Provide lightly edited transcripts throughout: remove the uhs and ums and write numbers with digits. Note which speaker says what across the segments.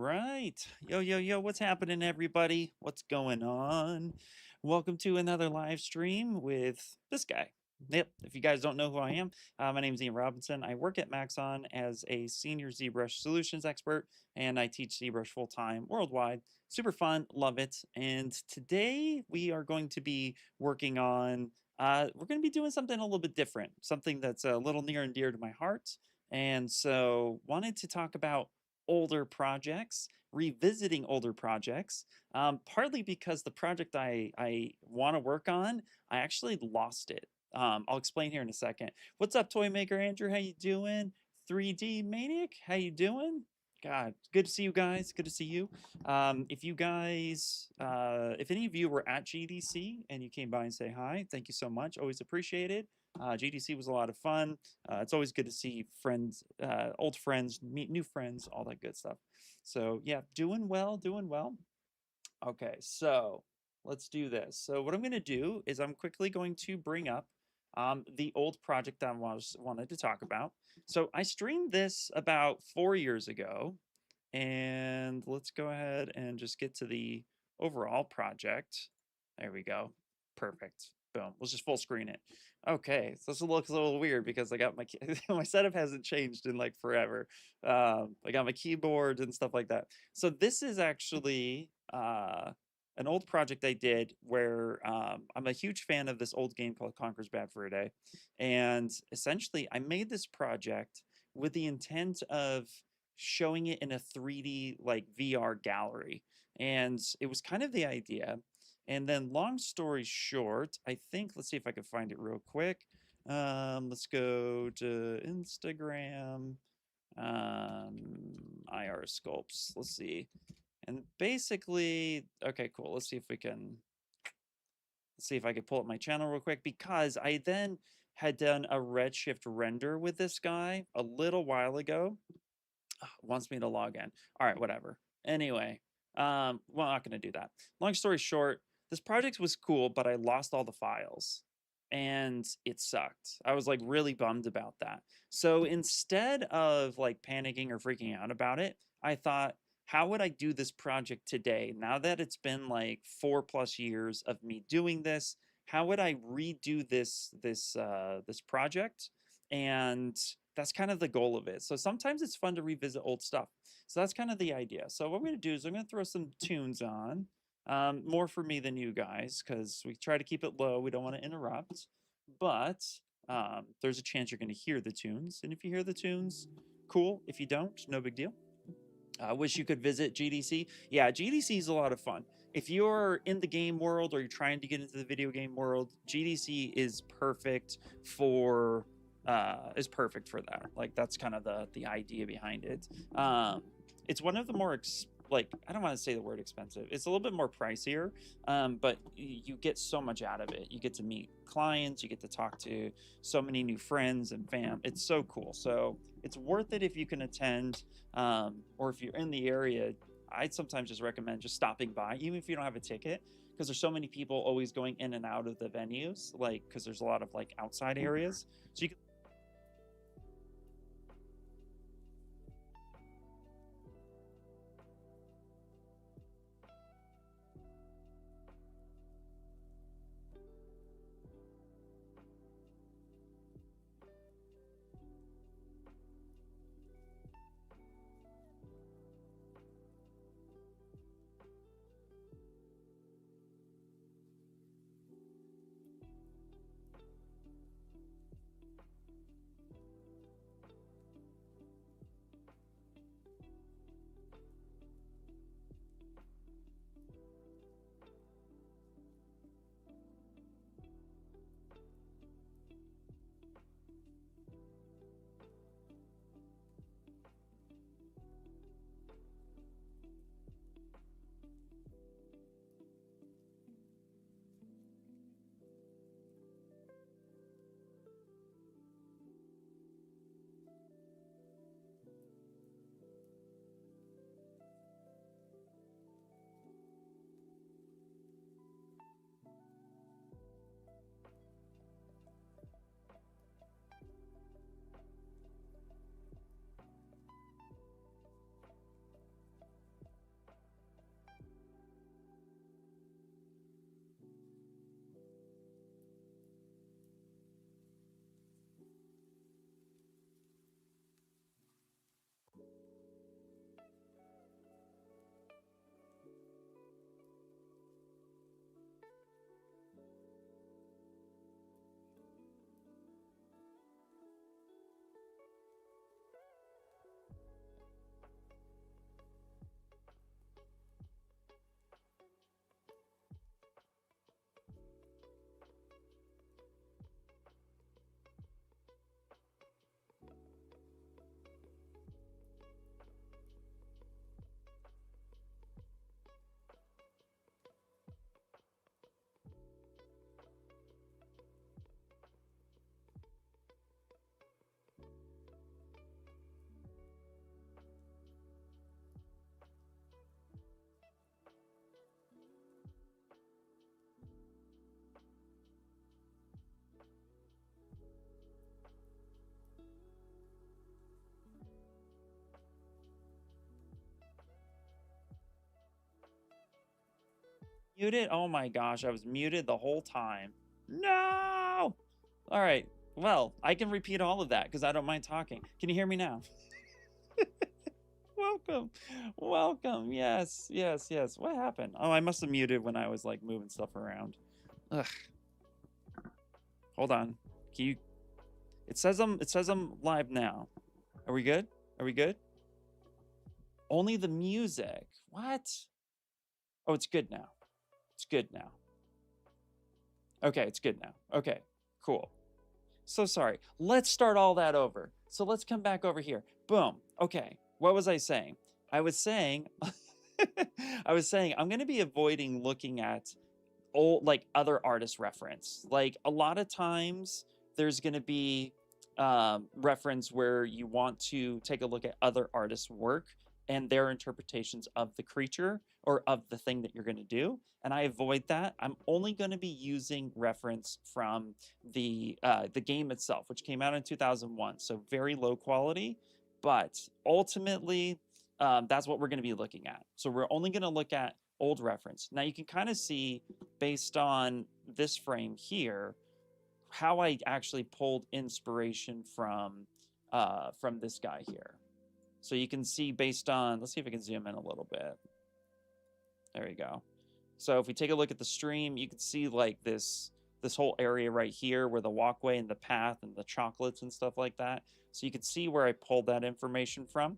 Speaker 1: right. Yo, yo, yo, what's happening, everybody? What's going on? Welcome to another live stream with this guy. Yep, if you guys don't know who I am, my name is Ian Robinson. I work at Maxon as a senior ZBrush solutions expert, and I teach ZBrush full-time worldwide. Super fun, love it. And today we are going to be working on, we're going to be doing something a little bit different, something that's a little near and dear to my heart. And so wanted to talk about older projects, revisiting older projects, partly because the project I want to work on, I actually lost it. I'll explain here in a second. What's up, Toy Maker Andrew? How you doing? 3D Maniac, how you doing? God, good to see you guys. Good to see you. If you guys, if any of you were at GDC and you came by and say hi, thank you so much. Always appreciated. GDC was a lot of fun. It's always good to see friends, old friends, meet new friends, all that good stuff. So yeah, doing well, doing well. Okay, so let's do this. So what I'm going to do is I'm quickly going to bring up the old project I wanted to talk about. So I streamed this about 4 years ago, and let's go ahead and just get to the overall project. There we go. Perfect. Boom. Let's just full screen it. Okay, so this looks a little weird because I got my my setup hasn't changed in like forever. I got my keyboard and stuff like that. So this is actually an old project I did where I'm a huge fan of this old game called Conker's Bad for a Day, and essentially I made this project with the intent of showing it in a 3D like VR gallery, and it was kind of the idea. And then, long story short, I think, let's see if I can find it real quick. Let's go to Instagram, IR Sculpts. Let's see. And basically, okay, cool. Let's see if I could pull up my channel real quick because I then had done a Redshift render with this guy a little while ago. Wants me to log in. All right, whatever. Anyway, well, I'm not going to do that. Long story short, this project was cool, but I lost all the files and it sucked. I was like really bummed about that. So instead of like panicking or freaking out about it, I thought, how would I do this project today? Now that it's been like 4+ years of me doing this, how would I redo this project? And that's kind of the goal of it. So sometimes it's fun to revisit old stuff. So that's kind of the idea. So what we're going to do is I'm going to throw some tunes on, more for me than you guys, because we try to keep it low. We don't want to interrupt. But there's a chance you're going to hear the tunes. And if you hear the tunes, cool. If you don't, no big deal. I wish you could visit GDC. Yeah, GDC is a lot of fun. If you're in the game world or you're trying to get into the video game world, GDC is perfect for that. Like that's kind of the idea behind it. It's one of the more like I don't want to say the word expensive. It's a little bit more pricier, but you get so much out of it. You get to meet clients, you get to talk to so many new friends and fam. It's so cool. So it's worth it if you can attend, or if you're in the area. I'd sometimes just recommend just stopping by, even if you don't have a ticket, because there's so many people always going in and out of the venues, like because there's a lot of like outside areas. So you can Muted? Oh my gosh, I was muted the whole time. No! All right. Well, I can repeat all of that because I don't mind talking. Can you hear me now? Welcome. Welcome. Yes, yes, yes. What happened? Oh, I must have muted when I was like moving stuff around. Ugh. Hold on. Can you it says I'm live now. Are we good? Are we good? Only the music. What? Oh, it's good now. It's good now. Okay, it's good now. Okay, cool. So sorry. Let's start all that over. So let's come back over here. Boom. Okay. What was I saying? I was saying I'm going to be avoiding looking at old like other artist reference. Like a lot of times there's going to be reference where you want to take a look at other artists' work and their interpretations of the creature or of the thing that you're going to do, and I avoid that. I'm only going to be using reference from the game itself, which came out in 2001, so very low quality, but ultimately that's what we're going to be looking at. So we're only going to look at old reference. Now you can kind of see based on this frame here how I actually pulled inspiration from this guy here. So you can see based on, let's see if I can zoom in a little bit. There you go. So if we take a look at the stream, you can see like this whole area right here where the walkway and the path and the chocolates and stuff like that. So you can see where I pulled that information from.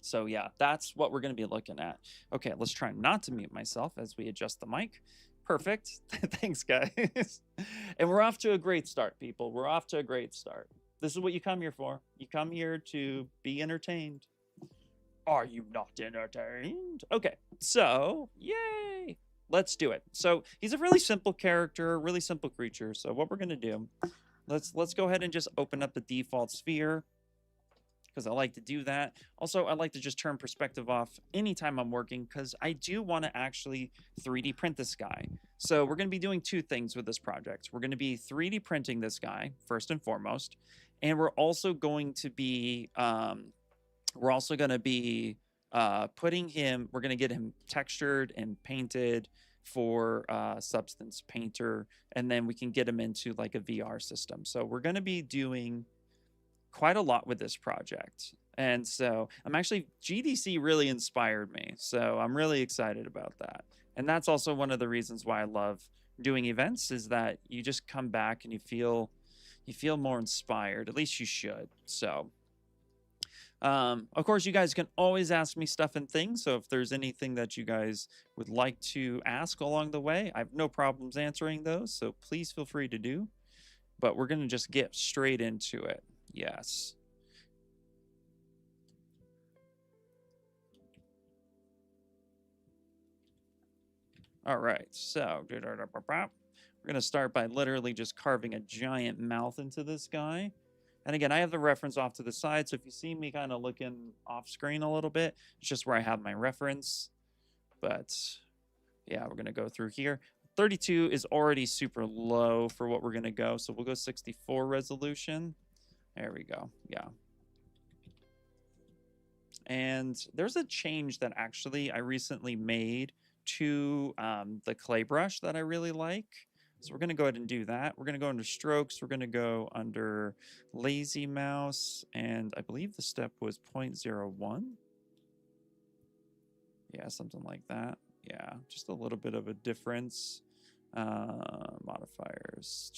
Speaker 1: So yeah, that's what we're going to be looking at. Okay, let's try not to mute myself as we adjust the mic. Perfect. Thanks, guys. And we're off to a great start, people. We're off to a great start. This is what you come here for. You come here to be entertained. Are you not entertained? Okay, so yay. Let's do it. So he's a really simple character, really simple creature. So what we're going to do, let's go ahead and just open up the default sphere, because I like to do that. Also, I like to just turn perspective off anytime I'm working because I do want to actually 3D print this guy. So we're going to be doing two things with this project. We're going to be 3D printing this guy first and foremost, and we're also going to be putting him. We're going to get him textured and painted for Substance Painter, and then we can get him into like a VR system. So we're going to be doing quite a lot with this project. And so I'm actually, GDC really inspired me. So I'm really excited about that. And that's also one of the reasons why I love doing events, is that you just come back and you feel more inspired. At least you should. So of course, you guys can always ask me stuff and things. So if there's anything that you guys would like to ask along the way, I have no problems answering those. So please feel free to do. But we're going to just get straight into it. Yes. All right, so we're going to start by literally just carving a giant mouth into this guy. And again, I have the reference off to the side, so if you see me kind of looking off screen a little bit, it's just where I have my reference. But yeah, we're going to go through here. 32 is already super low for what we're going to go, so we'll go 64 resolution. There we go. Yeah. And there's a change that actually I recently made to the clay brush that I really like. So we're going to go ahead and do that. We're going to go under strokes. We're going to go under lazy mouse. And I believe the step was 0.01. Yeah, something like that. Yeah, just a little bit of a difference. Modifiers.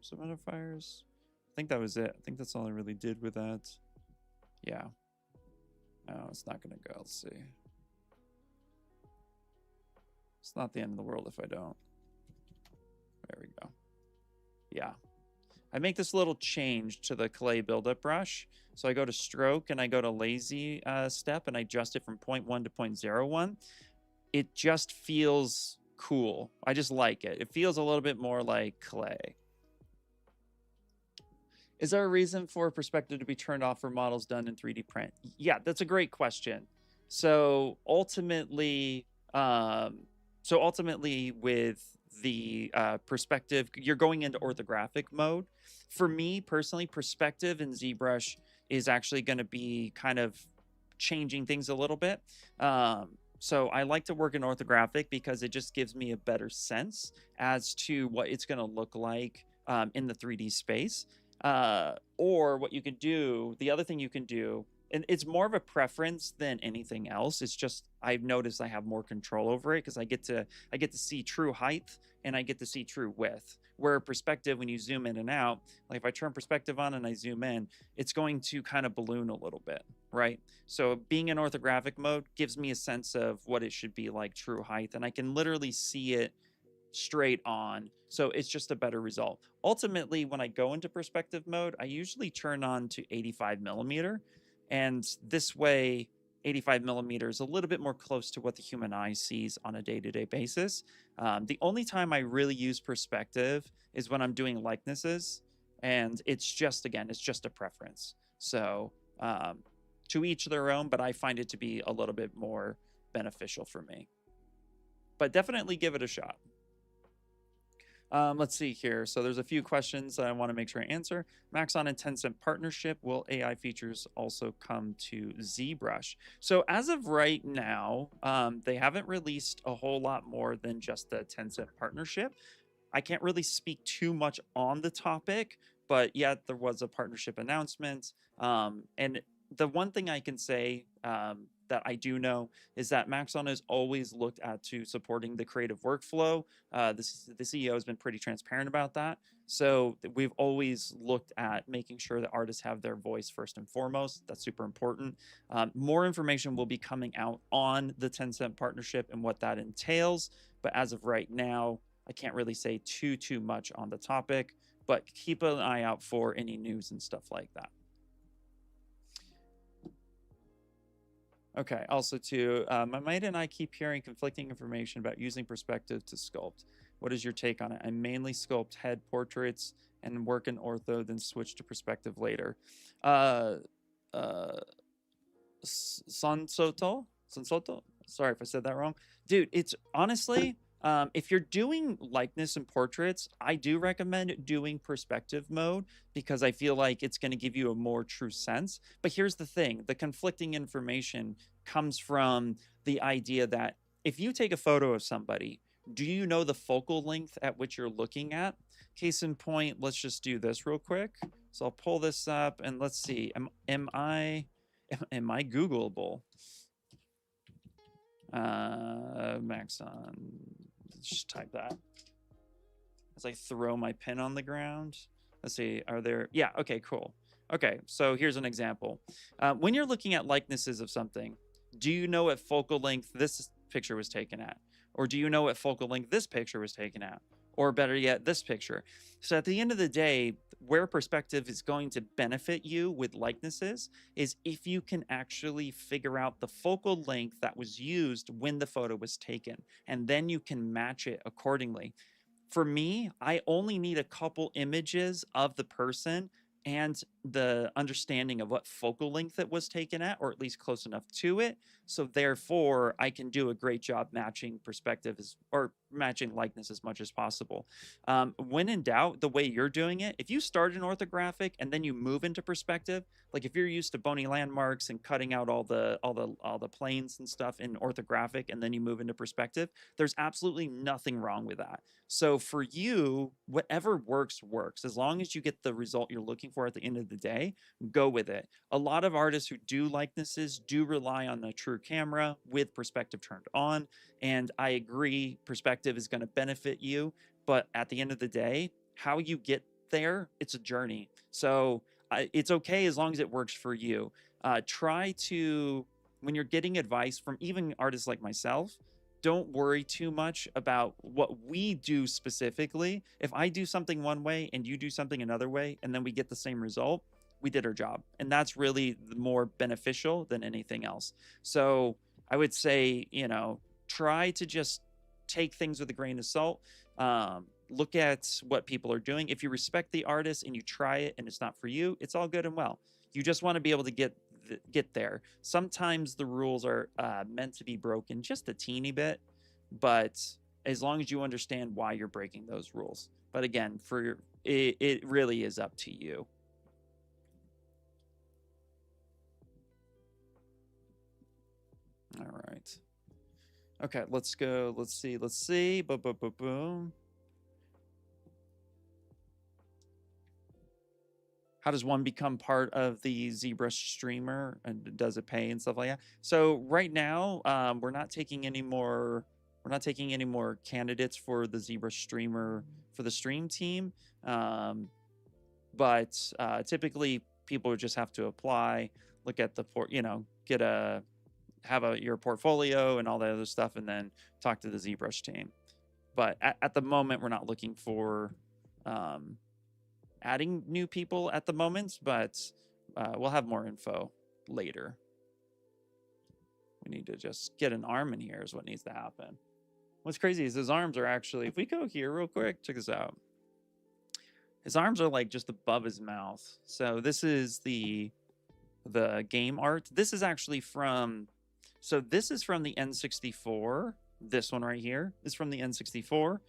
Speaker 1: So modifiers. I think that was it. I think that's all I really did with that. Yeah. No, it's not going to go. Let's see. It's not the end of the world if I don't. There we go. Yeah. I make this little change to the clay buildup brush. So I go to stroke and I go to lazy step and I adjust it from 0.1 to 0.01. It just feels cool. I just like it. It feels a little bit more like clay. Is there a reason for perspective to be turned off for models done in 3D print? Yeah, that's a great question. So ultimately with the perspective, you're going into orthographic mode. For me personally, perspective in ZBrush is actually going to be kind of changing things a little bit. So I like to work in orthographic because it just gives me a better sense as to what it's going to look like in the 3D space. Or what you can do, the other thing you can do, and it's more of a preference than anything else. It's just I've noticed I have more control over it because I get to see true height and I get to see true width. Where perspective, when you zoom in and out, like if I turn perspective on and I zoom in, it's going to kind of balloon a little bit, right? So being in orthographic mode gives me a sense of what it should be like true height, and I can literally see it straight on. So it's just a better result. Ultimately, when I go into perspective mode, I usually turn on to 85 millimeter. And this way, 85 millimeters, a little bit more close to what the human eye sees on a day-to-day basis. The only time I really use perspective is when I'm doing likenesses. And it's just, again, it's just a preference. So to each their own, but I find it to be a little bit more beneficial for me. But definitely give it a shot. Let's see here. So there's a few questions I want to make sure I answer. Maxon and Tencent partnership. Will AI features also come to ZBrush? So as of right now, they haven't released a whole lot more than just the Tencent partnership. I can't really speak too much on the topic, but yet there was a partnership announcement. And the one thing I can say that I do know is that Maxon has always looked at to supporting the creative workflow. The CEO has been pretty transparent about that. So we've always looked at making sure that artists have their voice first and foremost. That's super important. More information will be coming out on the Tencent partnership and what that entails. But as of right now, I can't really say too much on the topic, but keep an eye out for any news and stuff like that. Okay, also too, my mate and I keep hearing conflicting information about using perspective to sculpt. What is your take on it? I mainly sculpt head portraits and work in ortho, then switch to perspective later. Uh, uh, Sansoto? Sansoto? Sorry if I said that wrong. Dude, it's honestly, if you're doing likeness and portraits, I do recommend doing perspective mode because I feel like it's going to give you a more true sense. But here's the thing, the conflicting information comes from the idea that if you take a photo of somebody, do you know the focal length at which you're looking at? Case in point, let's just do this real quick. So I'll pull this up and let's see. Am I Googleable? Maxon. Just type that as I throw my pen on the ground. Let's see. Are there? Yeah. Okay. Cool. Okay. So here's an example. When you're looking at likenesses of something, do you know what focal length this picture was taken at, or do you know what focal length this picture was taken at? Or better yet, this picture. So at the end of the day, where perspective is going to benefit you with likenesses is if you can actually figure out the focal length that was used when the photo was taken, and then you can match it accordingly. For me, I only need a couple images of the person and the understanding of what focal length it was taken at, or at least close enough to it. So therefore, I can do a great job matching perspective or matching likeness as much as possible. When in doubt, the way you're doing it, if you start in orthographic and then you move into perspective, like if you're used to bony landmarks and cutting out all the planes and stuff in orthographic, and then you move into perspective, there's absolutely nothing wrong with that. So for you, whatever works. As long as you get the result you're looking for at the end of the day, go with it. A lot of artists who do likenesses do rely on the true camera with perspective turned on. And I agree, perspective is going to benefit you. But at the end of the day, how you get there, it's a journey. So it's okay as long as it works for you. Try to, when you're getting advice from even artists like myself, don't worry too much about what we do specifically. If I do something one way and you do something another way, and then we get the same result, we did our job. And that's really more beneficial than anything else. So I would say, try to just take things with a grain of salt. Look at what people are doing. If you respect the artist and you try it and it's not for you, it's all good and well. You just want to be able to get there. Sometimes the rules are meant to be broken just a teeny bit, but as long as you understand why you're breaking those rules. But again, it really is up to you. All right. Okay, let's go. Let's see. Boom, boom, boom, boom. How does one become part of the ZBrush streamer, and does it pay and stuff like that? So right now, we're not taking any more. We're not taking any more candidates for the ZBrush streamer for the stream team. But typically, people would just have to apply, look at the get a your portfolio and all that other stuff, and then talk to the ZBrush team. But at the moment, we're not looking for adding new people at the moment, but we'll have more info later. We need to just get an arm in here is what needs to happen. What's crazy is his arms are actually, if we go here real quick, check this out. His arms are like just above his mouth. So this is the game art. This is actually from, so this is from the N64. This one right here is from the N64.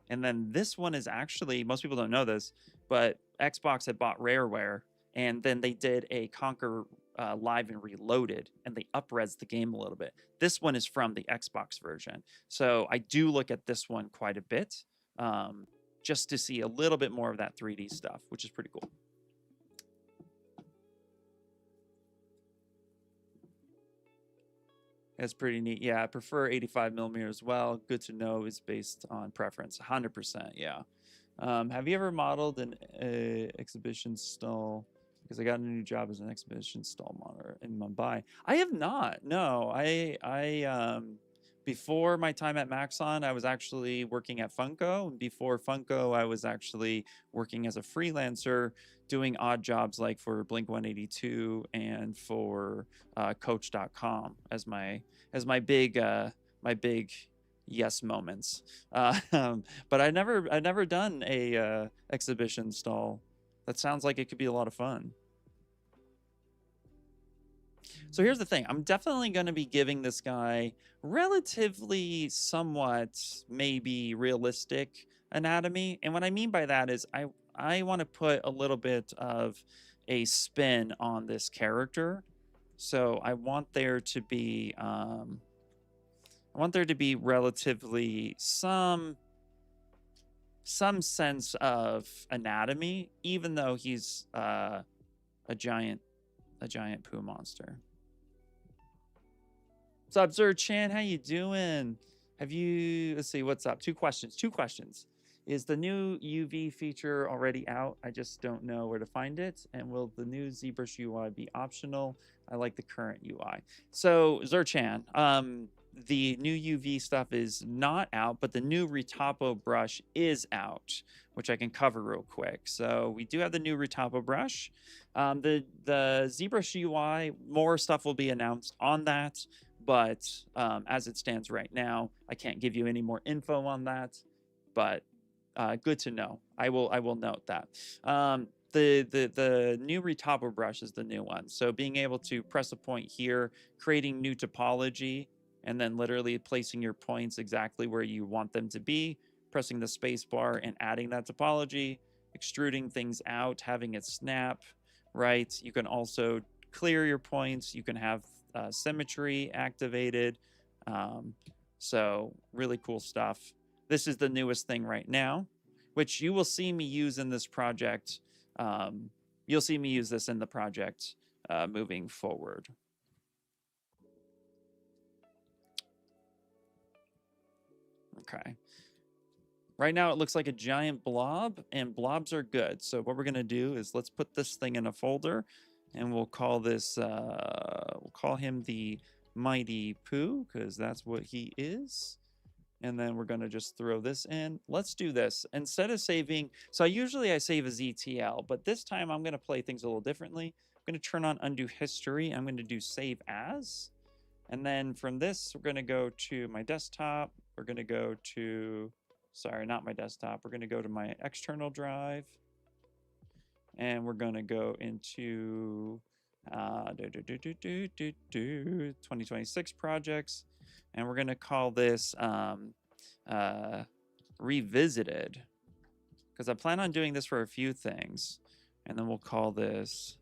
Speaker 1: And then this one is actually, most people don't know this, but Xbox had bought Rareware, and then they did a Conker Live and Reloaded, and they up-res the game a little bit. This one is from the Xbox version. So I do look at this one quite a bit, just to see a little bit more of that 3D stuff, which is pretty cool. That's pretty neat. Yeah, I prefer 85mm as well. Good to know is based on preference. 100%, yeah. Have you ever modeled an exhibition stall? Because I got a new job as an exhibition stall monitor in Mumbai. I have not. No, I before my time at Maxon, I was actually working at Funko. And before Funko, I was actually working as a freelancer, doing odd jobs like for Blink 182 and for Coach.com as my big yes moments. But I never done a exhibition stall. That sounds like it could be a lot of fun. So here's the thing. I'm definitely going to be giving this guy relatively somewhat maybe realistic anatomy. And what I mean by that is I want to put a little bit of a spin on this character. So I want there to be relatively some sense of anatomy, even though he's a giant poo monster. What's up, Sir Chan? How you doing? Have you, let's see, what's up? Two questions. Is the new UV feature already out? I just don't know where to find it. And will the new ZBrush UI be optional? I like the current UI. So, Zerchan, the new UV stuff is not out, but the new Retopo brush is out, which I can cover real quick. So we do have the new Retopo brush. The ZBrush UI, more stuff will be announced on that, but as it stands right now, I can't give you any more info on that, but good to know. I will note that. The new Retopo brush is the new one. So being able to press a point here, creating new topology, and then literally placing your points exactly where you want them to be, pressing the space bar and adding that topology, extruding things out, having it snap, right? You can also clear your points. You can have symmetry activated. So really cool stuff. This is the newest thing right now, which you will see me use in this project. You'll see me use this in the project moving forward. Okay. Right now it looks like a giant blob, and blobs are good. So what we're going to do is let's put this thing in a folder, and we'll call this, we'll call him the Mighty Poo, because that's what he is. And then we're going to just throw this in. Let's do this. Instead of saving, so usually I save as ETL, but this time I'm going to play things a little differently. I'm going to turn on undo history. I'm going to do save as. And then from this, we're going to go to my desktop. We're going to go to, sorry, not my desktop. We're going to go to my external drive. And we're going to go into 2026 projects. And we're going to call this Revisited. Because I plan on doing this for a few things. And then we'll call this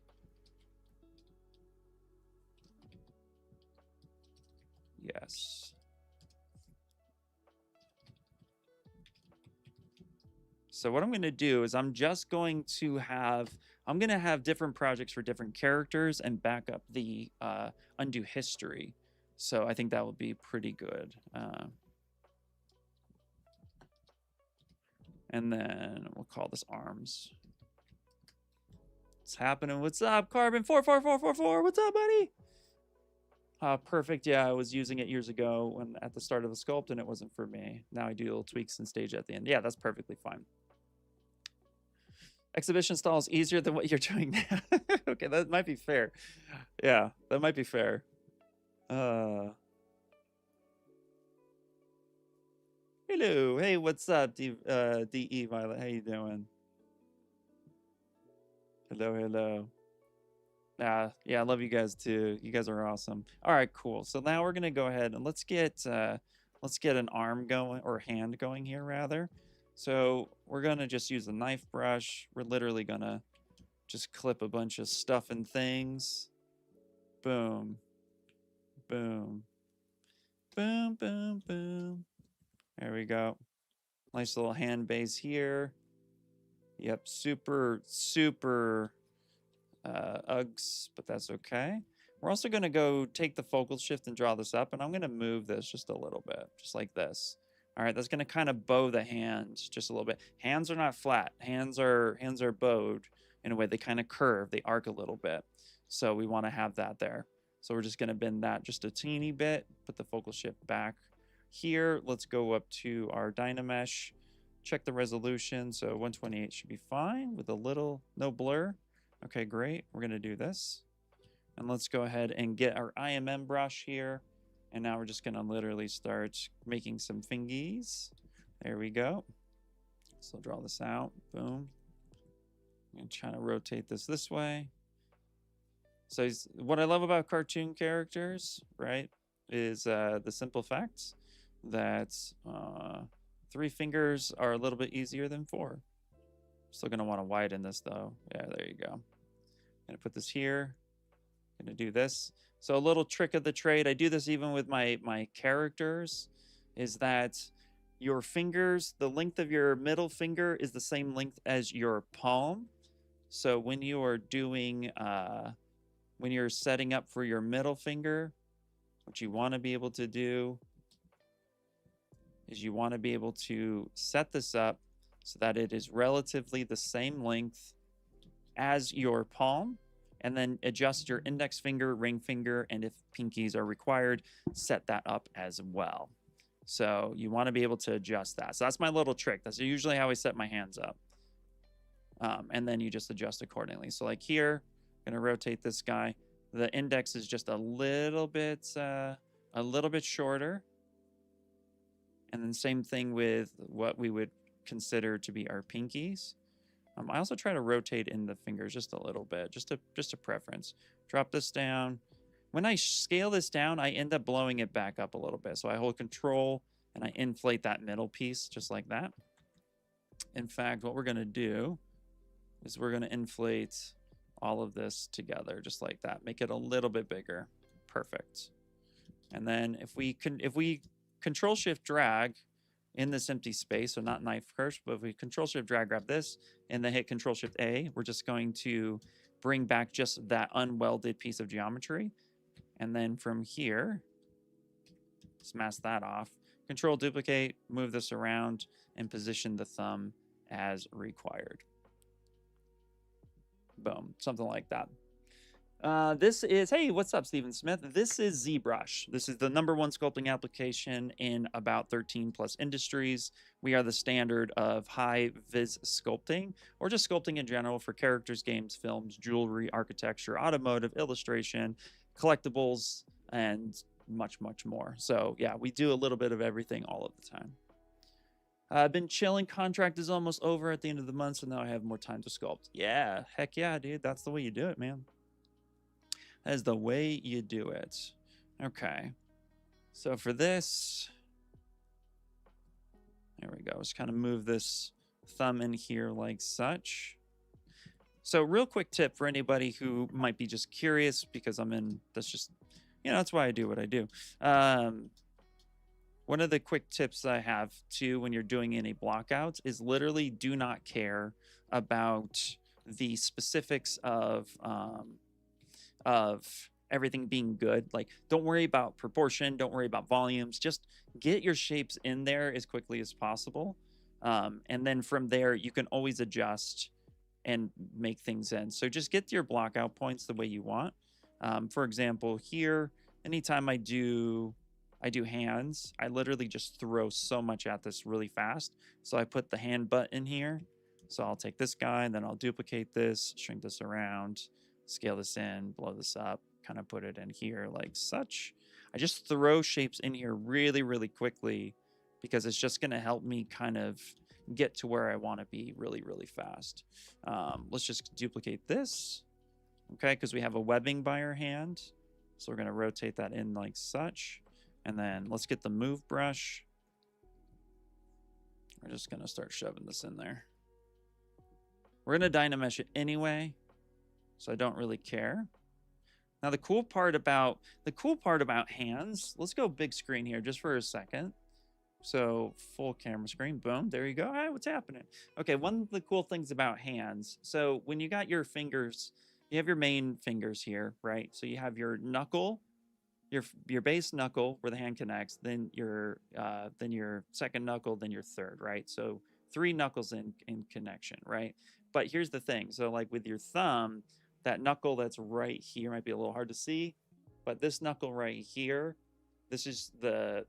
Speaker 1: yes. So what I'm going to do is I'm going to have different projects for different characters and back up the undo history. So I think that will be pretty good. And then we'll call this arms. What's happening? What's up, Carbon 44444? What's up, buddy? Perfect. Yeah, I was using it years ago when at the start of the sculpt, and it wasn't for me. Now I do little tweaks and stage at the end. Yeah, that's perfectly fine. Exhibition style is easier than what you're doing now. Okay, that might be fair. Yeah, that might be fair. Hello. Hey, what's up, DE Violet? How you doing? Hello. Yeah, I love you guys too. You guys are awesome. All right, cool. So now we're gonna go ahead and let's get an arm going, or hand going here rather. So we're gonna just use a knife brush. We're literally gonna just clip a bunch of stuff and things. Boom, boom, boom, boom, boom. There we go. Nice little hand base here. Yep, super Uggs, but that's okay. We're also going to go take the focal shift and draw this up, and I'm going to move this just a little bit, just like this. All right, that's going to kind of bow the hands just a little bit. Hands are not flat. Hands are bowed in a way. They kind of curve. They arc a little bit. So we want to have that there. So we're just going to bend that just a teeny bit, put the focal shift back here. Let's go up to our Dynamesh, check the resolution. So 128 should be fine with a little, no blur. Okay, great. We're going to do this. And let's go ahead and get our IMM brush here. And now we're just going to literally start making some fingies. There we go. So draw this out. Boom. I'm going to try to rotate this way. So what I love about cartoon characters, right, is the simple fact that 3 fingers are a little bit easier than 4. Still going to want to widen this though. Yeah, there you go. Going to put this here. Going to do this. So a little trick of the trade, I do this even with my characters, is that your fingers, the length of your middle finger is the same length as your palm. So when you are doing, when you're setting up for your middle finger, what you want to be able to do is you want to be able to set this up so that it is relatively the same length as your palm, and then adjust your index finger, ring finger, and if pinkies are required, set that up as well. So you want to be able to adjust that. So that's my little trick. That's usually how I set my hands up. And then you just adjust accordingly. So like here, I'm going to rotate this guy. The index is just a little bit shorter. And then same thing with what we would consider to be our pinkies. I also try to rotate in the fingers just a little bit, just a preference. Drop this down. When I scale this down, I end up blowing it back up a little bit. So I hold Control and I inflate that middle piece just like that. In fact, what we're going to do is we're going to inflate all of this together just like that. Make it a little bit bigger. Perfect. And then if we Control Shift drag in this empty space, so not knife curse, but if we Control Shift drag, grab this, and then hit Control Shift A, we're just going to bring back just that unwelded piece of geometry. And then from here, just mask that off. Control duplicate, move this around, and position the thumb as required. Boom, something like that. This is, hey, what's up, Stephen Smith? This is ZBrush. This is the #1 sculpting application in about 13 plus industries. We are the standard of high vis sculpting, or just sculpting in general for characters, games, films, jewelry, architecture, automotive, illustration, collectibles, and much more. So yeah, we do a little bit of everything all of the time. I've been chilling. Contract is almost over at the end of the month, so now I have more time to sculpt. Yeah, heck yeah, dude. That's the way you do it, man. That is the way you do it. Okay. So for this, there we go. Just kind of move this thumb in here like such. So real quick tip for anybody who might be just curious, because that's just, that's why I do what I do. one of the quick tips I have too when you're doing any blockouts is literally do not care about the specifics of everything being good. Like, don't worry about proportion, don't worry about volumes, just get your shapes in there as quickly as possible. And then from there, you can always adjust and make things in. So just get your blockout points the way you want. For example, here, anytime I do hands, I literally just throw so much at this really fast. So I put the hand butt in here. So I'll take this guy and then I'll duplicate this, shrink this around, scale this in, blow this up, kind of put it in here like such. I just throw shapes in here really, really quickly because it's just going to help me kind of get to where I want to be really, really fast. Let's just duplicate this, okay, because we have a webbing by our hand. So we're going to rotate that in like such. And then let's get the move brush. We're just going to start shoving this in there. We're going to Dynamesh it anyway, so I don't really care. Now the cool part about hands, let's go big screen here just for a second. So full camera screen, boom, there you go. Hi, what's happening? Okay, one of the cool things about hands, so when you got your fingers, you have your main fingers here, right? So you have your knuckle, your base knuckle where the hand connects, then your second knuckle, then your third, right? So 3 knuckles in connection, right? But here's the thing. So like with your thumb, that knuckle that's right here might be a little hard to see, but this knuckle right here, this is the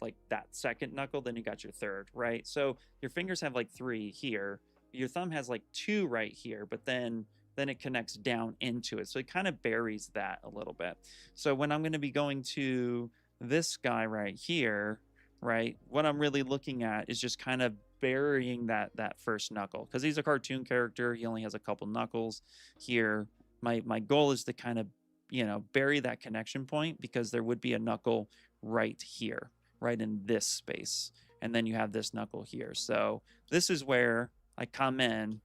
Speaker 1: like that second knuckle, then you got your third, right? So your fingers have like 3 here. Your thumb has like 2 right here, but then it connects down into it. So it kind of buries that a little bit. So when I'm going to be going to this guy right here, right, what I'm really looking at is just kind of burying that first knuckle, because he's a cartoon character. He only has a couple knuckles here. My goal is to kind of, you know, bury that connection point, because there would be a knuckle right here, right in this space, and then you have this knuckle here. So this is where I come in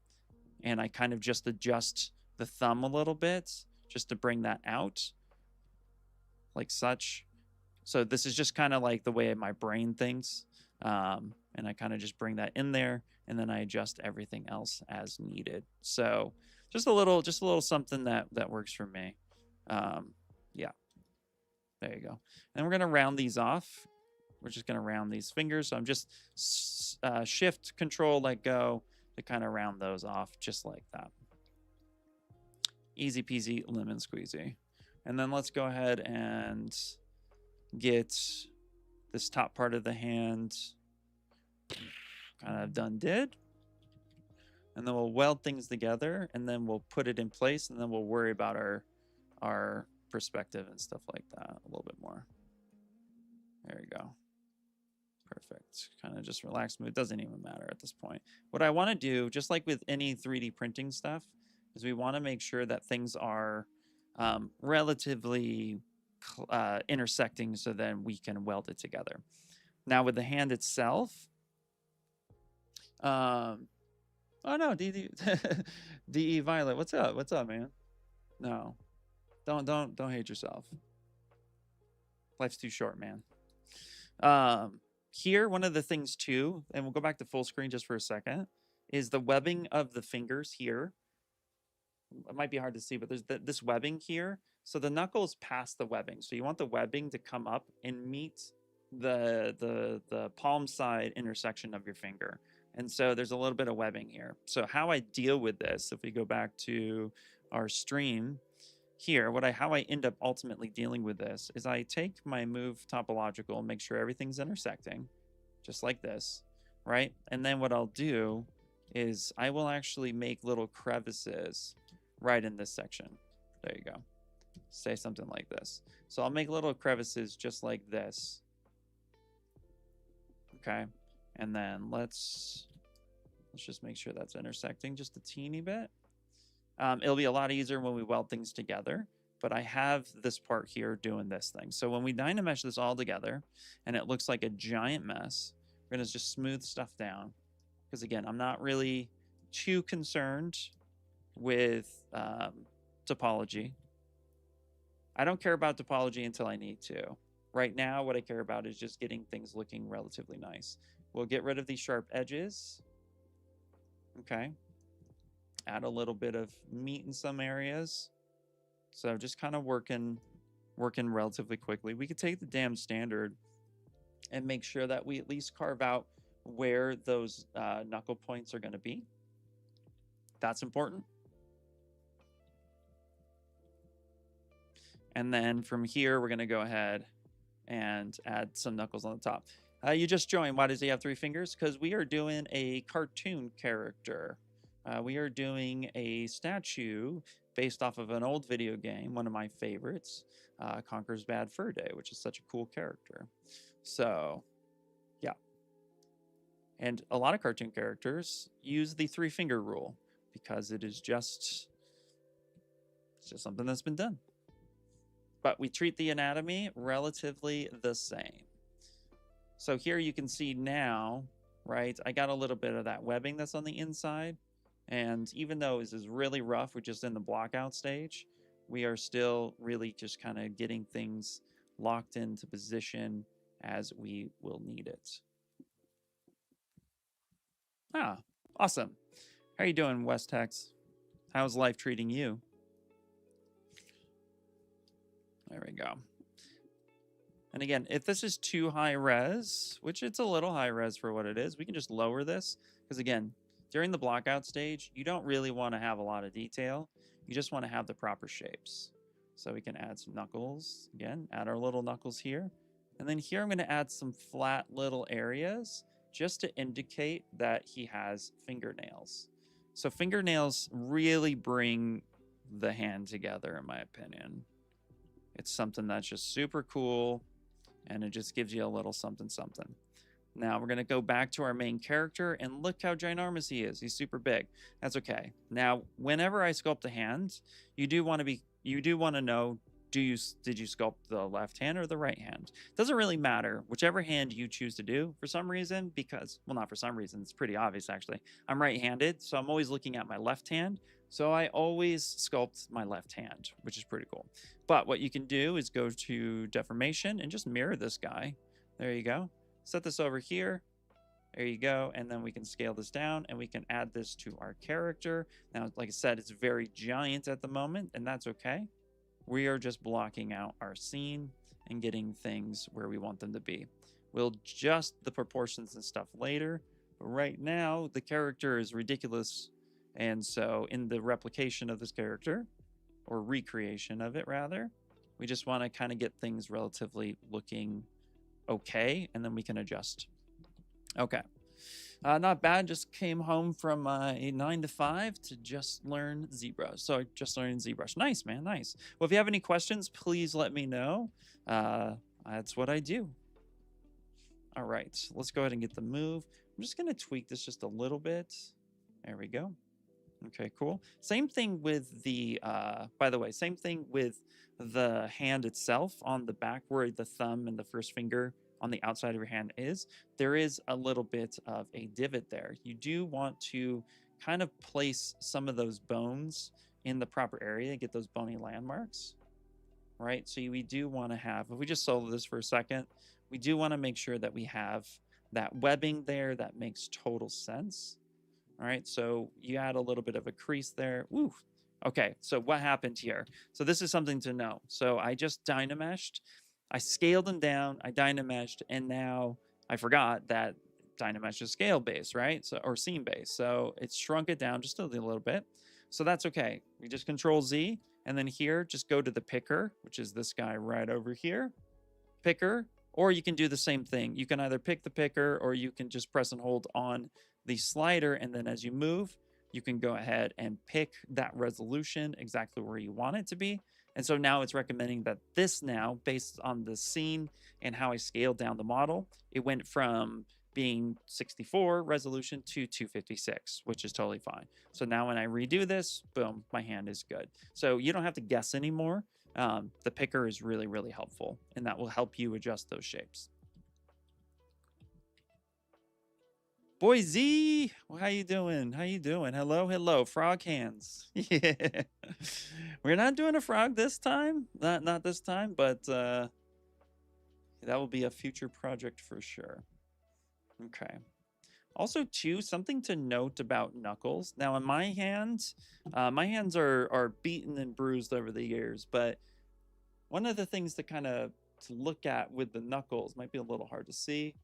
Speaker 1: and I kind of just adjust the thumb a little bit just to bring that out like such. So this is just kind of like the way my brain thinks. And I kind of just bring that in there, and then I adjust everything else as needed. So just a little something that works for me. Yeah, there you go. And we're going to round these off. We're just going to round these fingers. So I'm just shift, control, let go to kind of round those off just like that. Easy peasy lemon squeezy. And then let's go ahead and get this top part of the hand kind of done did. And then we'll weld things together, and then we'll put it in place, and then we'll worry about our perspective and stuff like that a little bit more. There you go. Perfect. Kind of just relax, move. It doesn't even matter at this point. What I want to do, just like with any 3D printing stuff, is we want to make sure that things are relatively intersecting, so then we can weld it together. Now with the hand itself, oh no, DE Violet, what's up? What's up, man? No, don't hate yourself. Life's too short, man. Here, one of the things too, and we'll go back to full screen just for a second, is the webbing of the fingers here. It might be hard to see, but there's this webbing here. So the knuckle is past the webbing. So you want the webbing to come up and meet the palm side intersection of your finger. And so there's a little bit of webbing here. So how I deal with this, if we go back to our stream here, how I end up ultimately dealing with this is I take my move topological and make sure everything's intersecting, just like this, right? And then what I'll do is I will actually make little crevices right in this section. There you go. Say something like this. So I'll make little crevices just like this. Okay. And then let's just make sure that's intersecting just a teeny bit. It'll be a lot easier when we weld things together, but I have this part here doing this thing. So when we Dynamesh this all together and it looks like a giant mess, we're gonna just smooth stuff down. Because again, I'm not really too concerned with topology. I don't care about topology until I need to. Right now, what I care about is just getting things looking relatively nice. We'll get rid of these sharp edges. Okay. Add a little bit of meat in some areas. So just kind of working relatively quickly. We could take the damn standard and make sure that we at least carve out where those knuckle points are going to be. That's important. And then from here, we're going to go ahead and add some knuckles on the top. You just joined. Why does he have 3 fingers? Because we are doing a cartoon character. We are doing a statue based off of an old video game, one of my favorites, Conker's Bad Fur Day, which is such a cool character. So, yeah. And a lot of cartoon characters use the 3-finger rule because it's just something that's been done. But we treat the anatomy relatively the same. So here you can see now, right, I got a little bit of that webbing that's on the inside. And even though this is really rough, we're just in the block out stage, we are still really just kind of getting things locked into position as we will need it. Ah, awesome. How are you doing, West Tex? How's life treating you? There we go. And again, if this is too high res, which it's a little high res for what it is, we can just lower this. Because again, during the blockout stage, you don't really want to have a lot of detail. You just want to have the proper shapes. So we can add some knuckles. Again, add our little knuckles here. And then here I'm going to add some flat little areas just to indicate that he has fingernails. So fingernails really bring the hand together, in my opinion. It's something that's just super cool, and it just gives you a little something something. Now we're going to go back to our main character, and look how ginormous he is. He's super big. That's okay. Now, whenever I sculpt a hand, you do want to know, did you sculpt the left hand or the right hand? Doesn't really matter. Whichever hand you choose to do, for some reason, because, well, not for some reason, it's pretty obvious actually. I'm right-handed, so I'm always looking at my left hand. So I always sculpt my left hand, which is pretty cool. But what you can do is go to deformation and just mirror this guy. There you go. Set this over here. There you go. And then we can scale this down and we can add this to our character. Now, like I said, it's very giant at the moment, and that's okay. We are just blocking out our scene and getting things where we want them to be. We'll adjust the proportions and stuff later. But right now, the character is ridiculous. And so in the replication of this character, or recreation of it rather, we just want to kind of get things relatively looking okay, and then we can adjust. Okay. Not bad. Just came home from a 9 to 5 to just learn ZBrush. So I just learned ZBrush. Nice, man. Nice. Well, if you have any questions, please let me know. That's what I do. All right. Let's go ahead and get the move. I'm just going to tweak this just a little bit. There we go. Okay, cool. Same thing with the, by the way, same thing with the hand itself on the back where the thumb and the first finger on the outside of your hand is. There is a little bit of a divot there. You do want to kind of place some of those bones in the proper area, get those bony landmarks, right? So we do want to have, if we just solo this for a second, we do want to make sure that we have that webbing there that makes total sense. All right, so you add a little bit of a crease there. Woo. Okay, so what happened here? So this is something to know. So I just dynameshed. I scaled them down, I dynameshed, and now I forgot that dynamesh is scale based, right? So, or seam based. So it shrunk it down just a little bit. So that's okay. We just Control Z, and then here, just go to the picker, which is this guy right over here. Picker, or you can do the same thing. You can either pick the picker, or you can just press and hold on the slider, and then as you move, you can go ahead and pick that resolution exactly where you want it to be. And so now it's recommending that this now, based on the scene and how I scaled down the model, it went from being 64 resolution to 256, which is totally fine. So now when I redo this, boom, my hand is good. So you don't have to guess anymore. The picker is really, really helpful, and that will help you adjust those shapes. Boy Z, how you doing? How you doing? Hello, hello, frog hands. Yeah, we're not doing a frog this time. Not this time, but That will be a future project for sure. Okay. Also, too, something to note about knuckles. Now, in my hands are beaten and bruised over the years, but one of the things to kind of to look at with the knuckles might be a little hard to see.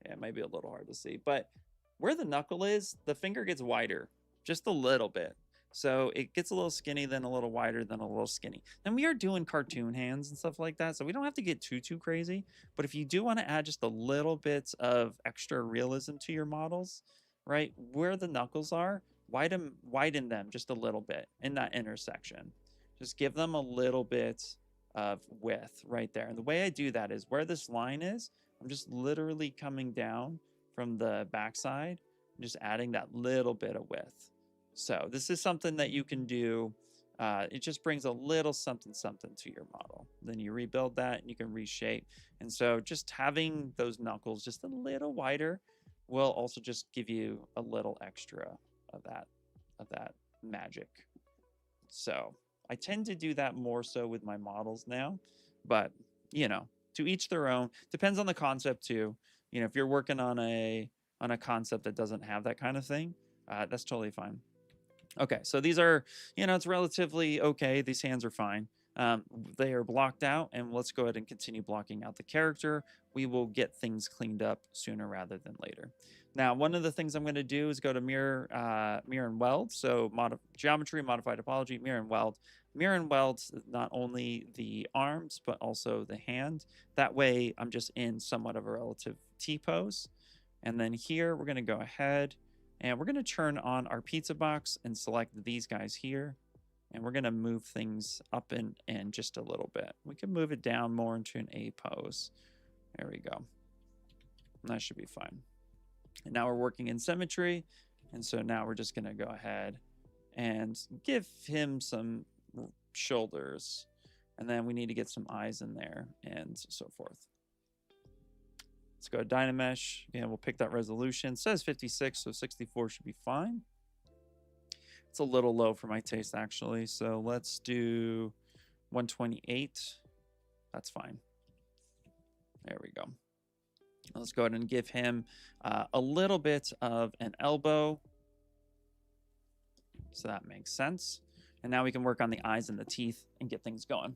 Speaker 1: Yeah, it might be a little hard to see, but where the knuckle is, the finger gets wider, just a little bit. So it gets a little skinny, then a little wider, then a little skinny. And we are doing cartoon hands and stuff like that, so we don't have to get too crazy. But if you do want to add just a little bit of extra realism to your models, right, where the knuckles are, widen them just a little bit in that intersection. Just give them a little bit of width right there. And the way I do that is where this line is, I'm just literally coming down from the backside and just adding that little bit of width. So this is something that you can do. It just brings a little something to your model. Then you rebuild that and you can reshape. And so just having those knuckles just a little wider will also just give you a little extra of that magic. So I tend to do that more so with my models now, but you know, to each their own. Depends on the concept too. You know, if you're working on a concept that doesn't have that kind of thing, that's totally fine. Okay, so these are, you know, it's relatively okay. These hands are fine. They are blocked out, and let's go ahead and continue blocking out the character. We will get things cleaned up sooner rather than later. Now, one of the things I'm going to do is go to mirror and weld. So geometry, modify topology, mirror and weld. Mirror and weld not only the arms, but also the hand. That way, I'm just in somewhat of a relative T-pose. And then here, we're going to go ahead and we're going to turn on our pizza box and select these guys here. And we're going to move things up and just a little bit. We can move it down more into an A pose. There we go. And that should be fine. And now we're working in symmetry. And so now we're just going to go ahead and give him some shoulders. And then we need to get some eyes in there and so forth. Let's go to Dynamesh. Again, we'll pick that resolution. It says 56, so 64 should be fine. It's a little low for my taste, actually. So let's do 128. That's fine. There we go. Let's go ahead and give him a little bit of an elbow. So that makes sense. And now we can work on the eyes and the teeth and get things going.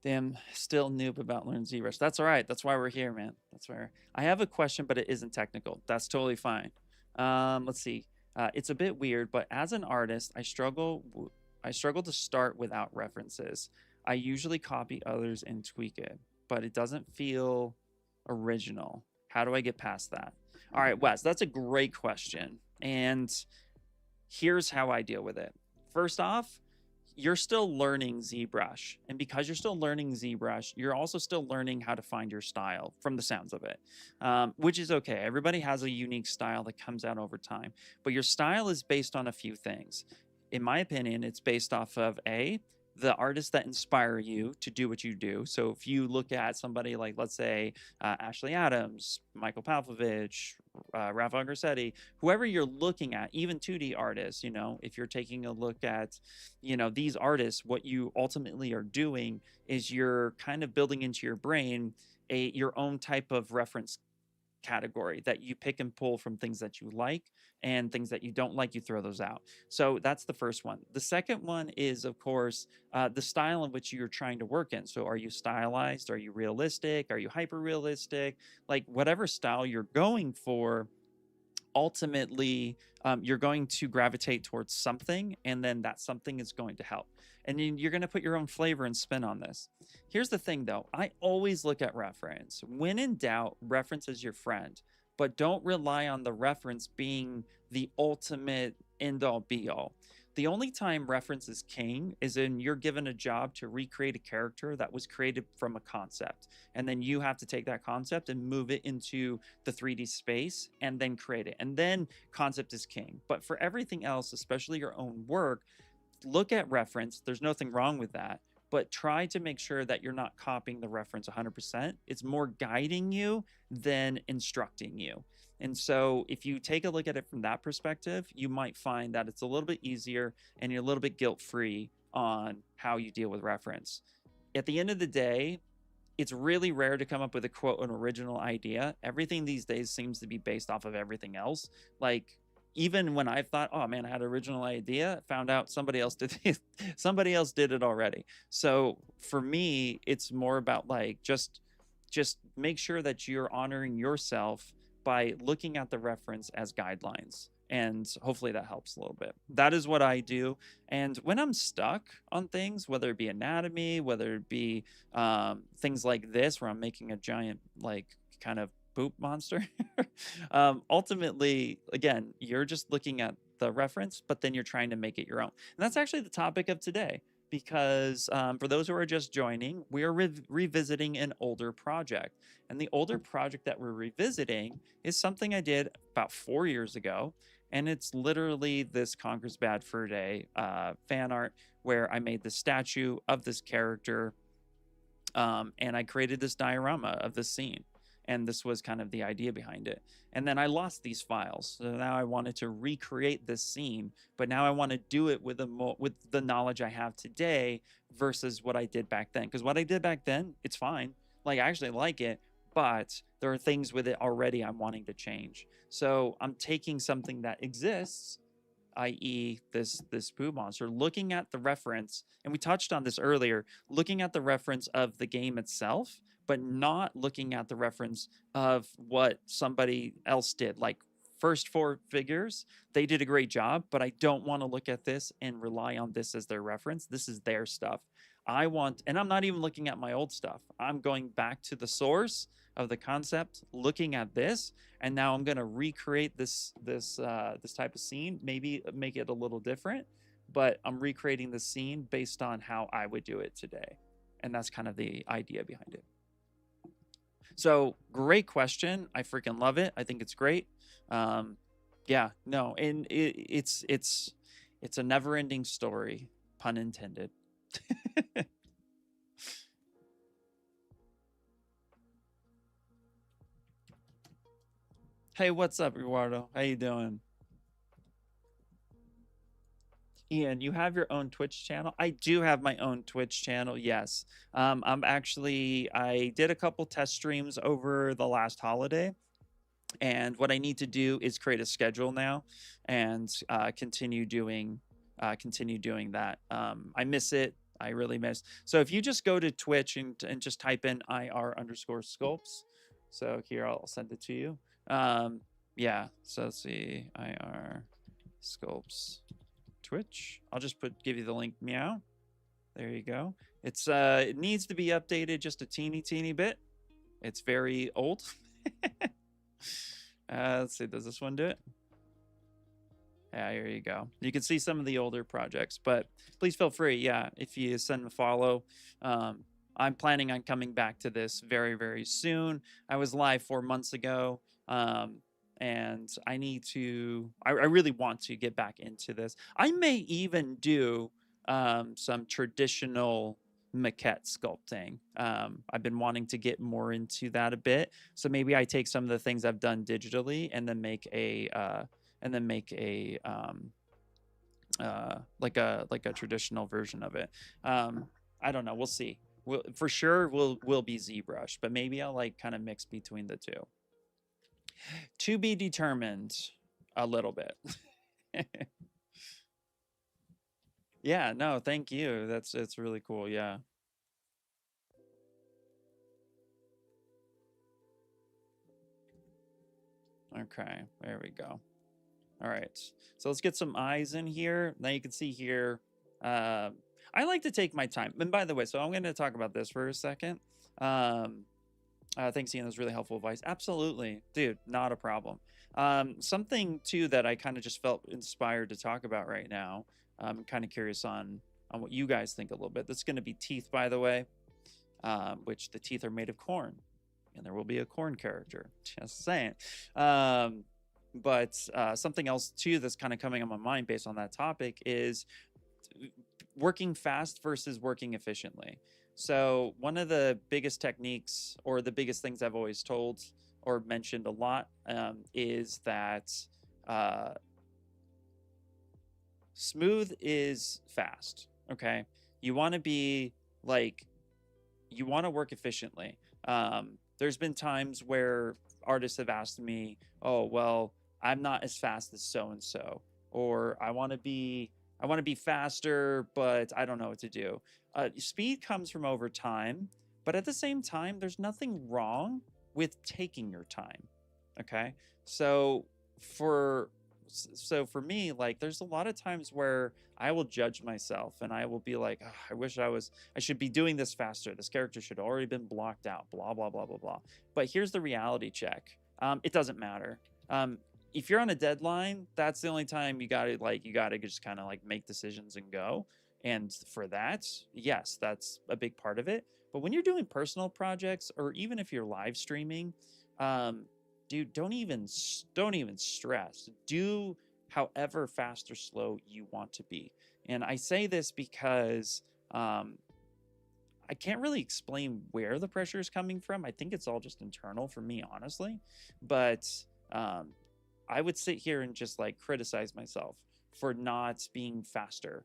Speaker 1: Damn, still noob about learning ZBrush. That's all right. That's why we're here, man. That's why I have a question, but it isn't technical. That's totally fine. Let's see. It's a bit weird, but as an artist, I struggle to start without references. I usually copy others and tweak it, but it doesn't feel original. How do I get past that? All right, Wes, that's a great question. And here's how I deal with it. First off, you're still learning ZBrush. And because you're still learning ZBrush, you're also still learning how to find your style from the sounds of it, which is okay. Everybody has a unique style that comes out over time. But your style is based on a few things. In my opinion, it's based off of the artists that inspire you to do what you do. So if you look at somebody like, let's say, Ashley Adams, Michael Pavlovich, Rafael Grassetti, whoever you're looking at, even 2D artists, you know, if you're taking a look at, you know, these artists, what you ultimately are doing is you're kind of building into your brain your own type of reference category that you pick and pull from things that you like, and things that you don't like, you throw those out. So that's the first one. The second one is, of course, the style in which you're trying to work in. So are you stylized? Are you realistic? Are you hyper realistic? Like whatever style you're going for, ultimately you're going to gravitate towards something, and then that something is going to help. And then you're going to put your own flavor and spin on this. Here's the thing, though. I always look at reference. When in doubt, reference is your friend. But don't rely on the reference being the ultimate end-all, be-all. The only time reference is king is when you're given a job to recreate a character that was created from a concept. And then you have to take that concept and move it into the 3D space and then create it. And then concept is king. But for everything else, especially your own work, look at reference. There's nothing wrong with that. But try to make sure that you're not copying the reference 100%. It's more guiding you than instructing you. And so if you take a look at it from that perspective, you might find that it's a little bit easier and you're a little bit guilt-free on how you deal with reference. At the end of the day, it's really rare to come up with a quote an original idea. Everything these days seems to be based off of everything else. Like even when I thought, oh man, I had an original idea, found out somebody else did it. Somebody else did it already. So for me, it's more about like just make sure that you're honoring yourself by looking at the reference as guidelines. And hopefully that helps a little bit. That is what I do. And when I'm stuck on things, whether it be anatomy, whether it be things like this, where I'm making a giant, like, kind of poop monster, ultimately, again, you're just looking at the reference, but then you're trying to make it your own. And that's actually the topic of today. Because for those who are just joining, we are revisiting an older project. And the older project that we're revisiting is something I did about 4 years ago. And it's literally this Conker's Bad Fur Day fan art where I made the statue of this character and I created this diorama of this scene. And this was kind of the idea behind it. And then I lost these files. So now I wanted to recreate this scene, but now I want to do it with the knowledge I have today versus what I did back then. Because what I did back then, it's fine. Like, I actually like it, but there are things with it already I'm wanting to change. So I'm taking something that exists, i.e. this poo monster, looking at the reference, and we touched on this earlier, looking at the reference of the game itself, but not looking at the reference of what somebody else did. Like first 4 figures, they did a great job, but I don't want to look at this and rely on this as their reference. This is their stuff. I want, and I'm not even looking at my old stuff. I'm going back to the source of the concept, looking at this, and now I'm going to recreate this type of scene, maybe make it a little different, but I'm recreating the scene based on how I would do it today. And that's kind of the idea behind it. So great question. I freaking love it. I think it's great. Yeah, no, and it's a never-ending story, pun intended. Hey, what's up, Eduardo? How you doing? Ian, you have your own Twitch channel? I do have my own Twitch channel, yes. I did a couple test streams over the last holiday. And what I need to do is create a schedule now and continue doing that. I miss it. I really miss. So if you just go to Twitch and just type in IR_sculpts. So here, I'll send it to you. Yeah, so let's see, IR sculpts Twitch. I'll just give you the link. Meow. There you go. It needs to be updated just a teeny bit. It's very old. Let's see, does this one do it? Yeah, here you go. You can see some of the older projects, but please feel free. Yeah, if you send a follow. I'm planning on coming back to this very soon. I was live 4 months ago. And I really want to get back into this. I may even do some traditional maquette sculpting. I've been wanting to get more into that a bit. So maybe I take some of the things I've done digitally and then make a like a traditional version of it. I don't know. We'll see. For sure we'll be ZBrush, but maybe I'll like kind of mix between the two. To be determined a little bit. Yeah, no, thank you. It's really cool. Yeah. Okay, there we go. All right, so let's get some eyes in here. Now you can see here, I like to take my time. And by the way, so I'm going to talk about this for a second. Thanks, Ian. That was really helpful advice. Absolutely, dude, not a problem. Something too that I kind of just felt inspired to talk about right now. I'm kind of curious on what you guys think a little bit. That's going to be teeth, by the way, which the teeth are made of corn, and there will be a corn character. Just saying. But something else too that's kind of coming on my mind based on that topic is working fast versus working efficiently. So one of the biggest techniques, or the biggest things I've always told or mentioned a lot, is that smooth is fast. Okay, you want to be like you want to work efficiently. There's been times where artists have asked me, "Oh, well, I'm not as fast as so and so," or I want to be faster, but I don't know what to do." Speed comes from over time, but at the same time, there's nothing wrong with taking your time. Okay, so for for me, like, there's a lot of times where I will judge myself and I will be like, "Ugh, I should be doing this faster. This character should have already been blocked out, blah, blah, blah, blah, blah." But here's the reality check. It doesn't matter. If you're on a deadline, that's the only time you gotta just kind of like make decisions and go. And for that, yes, that's a big part of it. But when you're doing personal projects, or even if you're live streaming, um, dude, don't even stress. Do however fast or slow you want to be. And I say this because um, I can't really explain where the pressure is coming from. I think it's all just internal for me, honestly. But um, I would sit here and just like criticize myself for not being faster,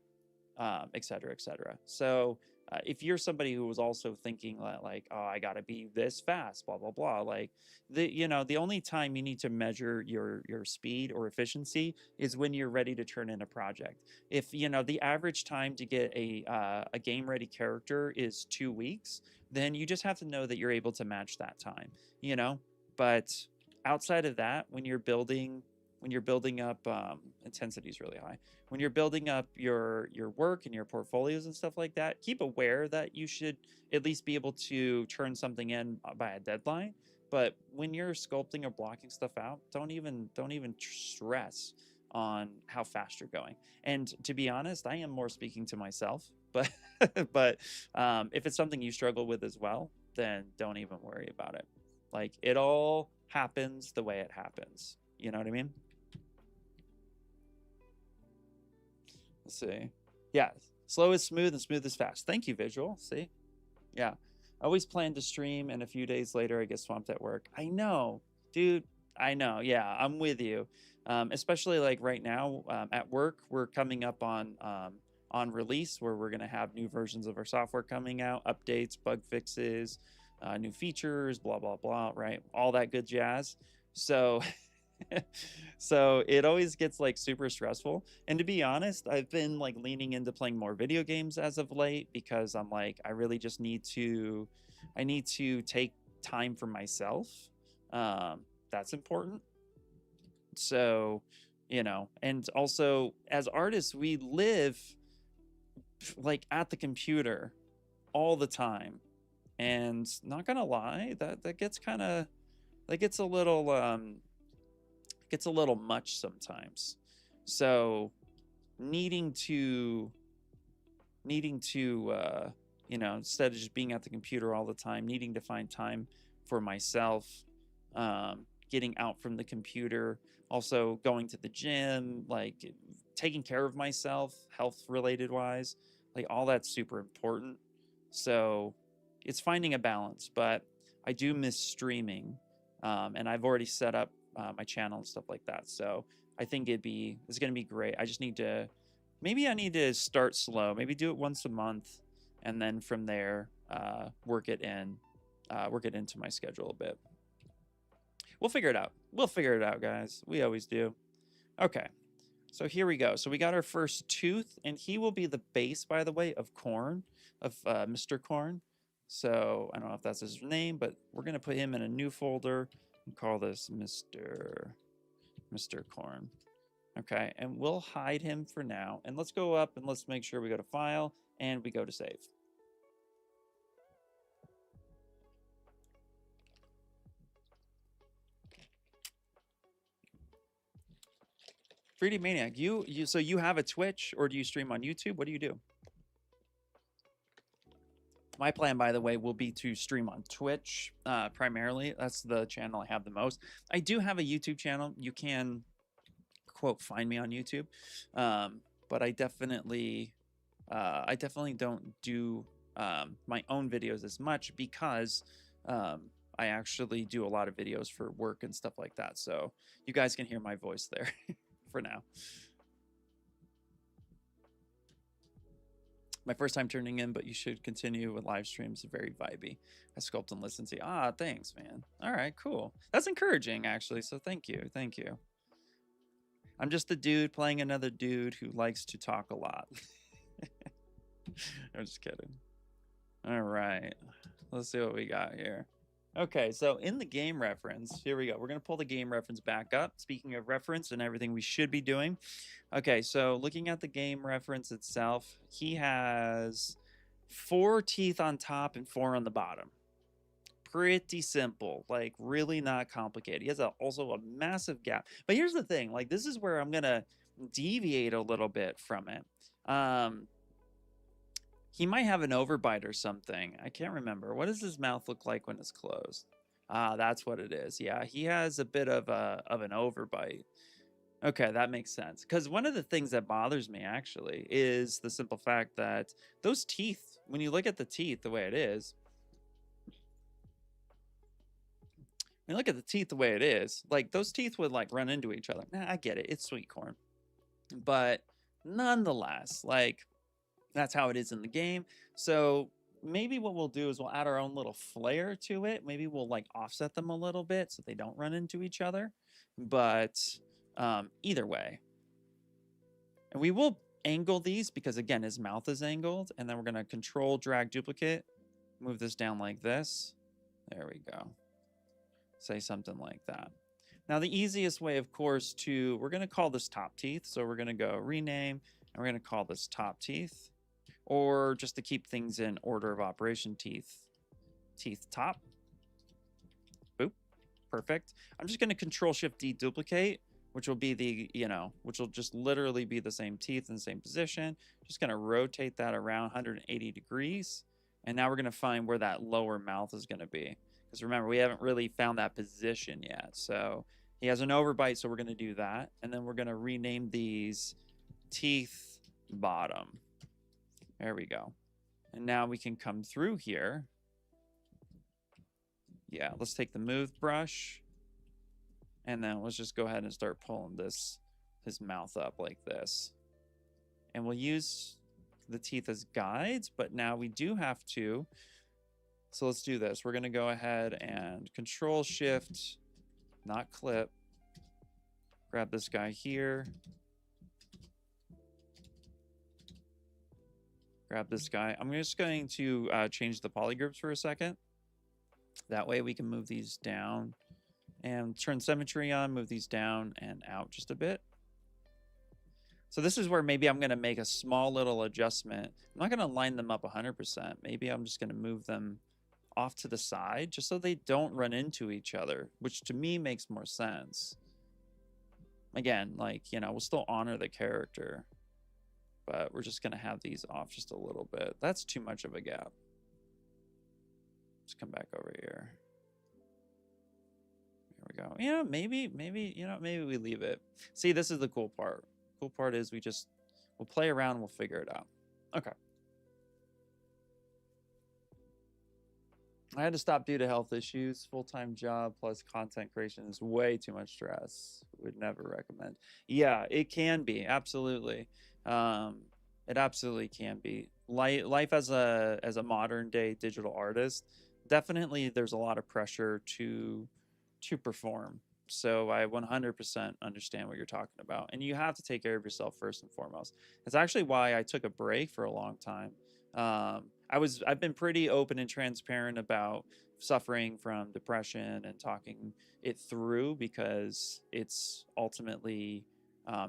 Speaker 1: et cetera, et cetera. So if you're somebody who was also thinking like, "Oh, I gotta be this fast," blah blah blah, like the only time you need to measure your speed or efficiency is when you're ready to turn in a project. If the average time to get a game ready character is 2 weeks, then you just have to know that you're able to match that time. You know, but outside of that, when you're building up intensity is really high, when you're building up your work and your portfolios and stuff like that, keep aware that you should at least be able to turn something in by a deadline. But when you're sculpting or blocking stuff out, don't even stress on how fast you're going. And to be honest, I am more speaking to myself, but but if it's something you struggle with as well, then don't even worry about it. Like, it all happens the way it happens. You know what I mean? Let's see. Yeah, slow is smooth and smooth is fast. Thank you, visual. See? Yeah. I always plan to stream, and a few days later I get swamped at work. I know, dude. I know. Yeah, I'm with you. Especially like right now at work, we're coming up on release, where we're gonna have new versions of our software coming out, updates, bug fixes, new features, blah blah blah. Right, all that good jazz. So so it always gets like super stressful. And to be honest, I've been like leaning into playing more video games as of late, because I'm like, I really just I need to take time for myself. That's important. So, and also as artists, we live like at the computer all the time. And not gonna lie, that gets kind of that gets a little much sometimes. So needing to instead of just being at the computer all the time, needing to find time for myself, getting out from the computer, also going to the gym, like taking care of myself, health related wise, like all that's super important. So it's finding a balance, but I do miss streaming, and I've already set up my channel and stuff like that. So I think it's gonna be great. I just I need to start slow, maybe do it once a month, and then from there work it into my schedule a bit. We'll figure it out. We'll figure it out, guys. We always do. Okay, so here we go. So we got our first tooth, and he will be the base, by the way, of Corn, of Mr. Corn. So I don't know if that's his name, but we're gonna put him in a new folder and call this Mr. Corn. Okay, and we'll hide him for now. And let's go up and let's make sure we go to File and we go to Save. 3D Maniac, so you have a Twitch, or do you stream on YouTube? What do you do? My plan, by the way, will be to stream on Twitch primarily. That's the channel I have the most. I do have a YouTube channel. You can, quote, find me on YouTube, but I definitely don't do my own videos as much, because I actually do a lot of videos for work and stuff like that. So you guys can hear my voice there for now. My first time turning in, but you should continue with live streams. Very vibey. I sculpt and listen to you. Ah, thanks, man. All right, cool. That's encouraging, actually. So thank you. Thank you. I'm just a dude playing another dude who likes to talk a lot. I'm just kidding. All right. Let's see what we got here. Okay, so in the game reference, here we go. We're going to pull the game reference back up. Speaking of reference and everything we should be doing. Okay, so looking at the game reference itself, he has 4 teeth on top and 4 on the bottom. Pretty simple, like really not complicated. He has also a massive gap. But here's the thing, like this is where I'm going to deviate a little bit from it. He might have an overbite or something. I can't remember. What does his mouth look like when it's closed? Ah, that's what it is. Yeah, he has a bit of an overbite. Okay, that makes sense. Because one of the things that bothers me actually is the simple fact that those teeth, when you look at the teeth the way it is, like those teeth would like run into each other. Nah, I get it. It's sweet corn. But nonetheless, like that's how it is in the game. So maybe what we'll do is we'll add our own little flair to it. Maybe we'll like offset them a little bit so they don't run into each other. But either way. And we will angle these because again, his mouth is angled. And then we're going to control, drag, duplicate. Move this down like this. There we go. Say something like that. Now the easiest way, of course, we're going to call this top teeth. So we're going to go rename and we're going to call this top teeth. Or just to keep things in order of operation, teeth top. Boop. Perfect. I'm just going to Control Shift D duplicate, which will be which will just literally be the same teeth in the same position. Just going to rotate that around 180 degrees. And now we're going to find where that lower mouth is going to be. Because remember, we haven't really found that position yet. So he has an overbite, so we're going to do that. And then we're going to rename these teeth bottom. There we go. And now we can come through here. Yeah, let's take the move brush. And then let's just go ahead and start pulling his mouth up like this. And we'll use the teeth as guides, but now we do have to. So let's do this. We're going to go ahead and Control Shift, not clip. Grab this guy here. Grab this guy. I'm just going to change the polygroups for a second. That way we can move these down and turn symmetry on, move these down and out just a bit. So this is where maybe I'm going to make a small little adjustment. I'm not going to line them up 100%. Maybe I'm just going to move them off to the side just so they don't run into each other, which to me makes more sense. Again, like, we'll still honor the character. But we're just going to have these off just a little bit. That's too much of a gap. Let's come back over here. Here we go. Yeah, maybe we leave it. See, this is the cool part. Cool part is we'll play around and we'll figure it out. Okay. I had to stop due to health issues. Full-time job plus content creation is way too much stress. Would never recommend. Yeah, it can be. Absolutely. It absolutely can be. Life as a modern day digital artist, definitely there's a lot of pressure to perform. So I 100% understand what you're talking about. And you have to take care of yourself first and foremost. It's actually why I took a break for a long time. I've been pretty open and transparent about suffering from depression and talking it through because it's ultimately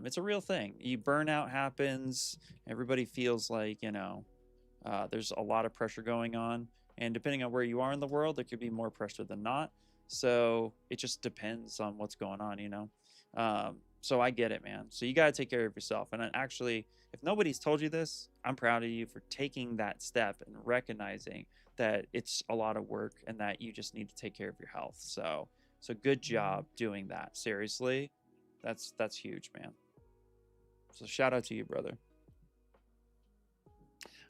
Speaker 1: it's a real thing. Burnout happens. Everybody feels like, there's a lot of pressure going on. And depending on where you are in the world, there could be more pressure than not. So it just depends on what's going on, So I get it, man. So you got to take care of yourself. And actually, if nobody's told you this, I'm proud of you for taking that step and recognizing that it's a lot of work and that you just need to take care of your health. So good job doing that. Seriously. That's huge, man. So shout out to you, brother.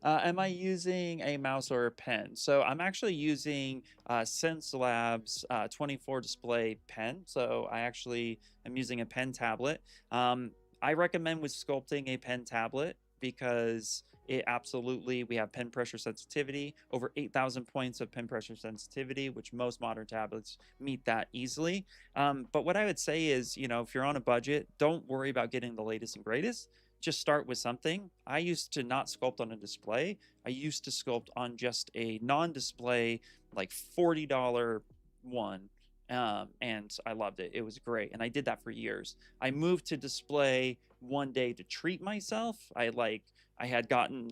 Speaker 1: Am I using a mouse or a pen? So I'm actually using Sense Labs 24 display pen. So I actually am using a pen tablet. I recommend with sculpting a pen tablet because It absolutely, we have pen pressure sensitivity, over 8,000 points of pen pressure sensitivity, which most modern tablets meet that easily. But what I would say is, you know, if you're on a budget, don't worry about getting the latest and greatest. Just start with something. I used to not sculpt on a display. I used to sculpt on just a non-display, like $40 one. And I loved it. It was great. And I did that for years. I moved to display one day to treat myself. I had gotten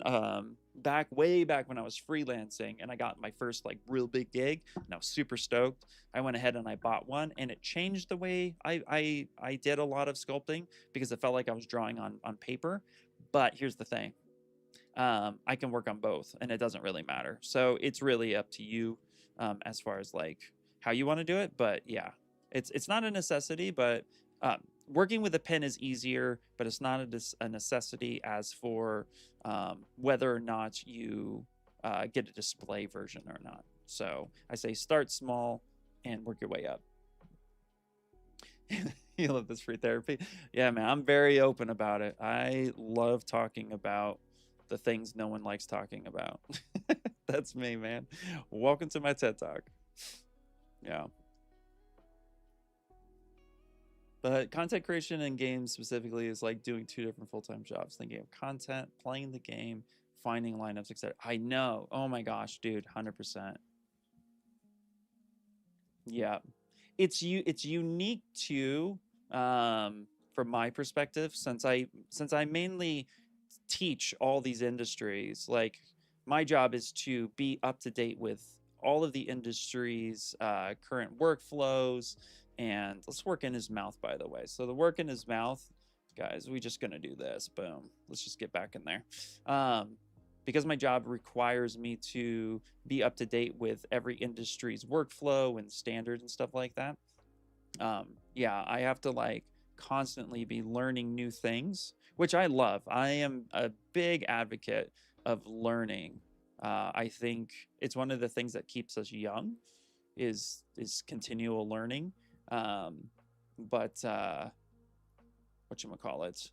Speaker 1: way back when I was freelancing, and I got my first like real big gig, and I was super stoked. I went ahead and I bought one, and it changed the way I did a lot of sculpting because it felt like I was drawing on paper. But here's the thing. I can work on both, and it doesn't really matter. So it's really up to you as far as like how you want to do it. But yeah, it's not a necessity, but working with a pen is easier, but it's not a necessity as for whether or not you get a display version or not. So I say start small and work your way up. You love this free therapy? Yeah, man, I'm very open about it. I love talking about the things no one likes talking about. That's me, man. Welcome to my TED Talk. Yeah. But content creation in games specifically is like doing two different full-time jobs. Thinking of content, playing the game, finding lineups, etc. I know. Oh my gosh, dude, 100%. Yeah. It's unique too, from my perspective, since I mainly teach all these industries. Like my job is to be up to date with all of the industry's current workflows. And let's work in his mouth, by the way. So the work in his mouth, guys, we just gonna do this. Boom. Let's just get back in there. Because my job requires me to be up to date with every industry's workflow and standards and stuff like that. Yeah, I have to like constantly be learning new things, which I love. I am a big advocate of learning. I think it's one of the things that keeps us young is continual learning. But whatchamacallit?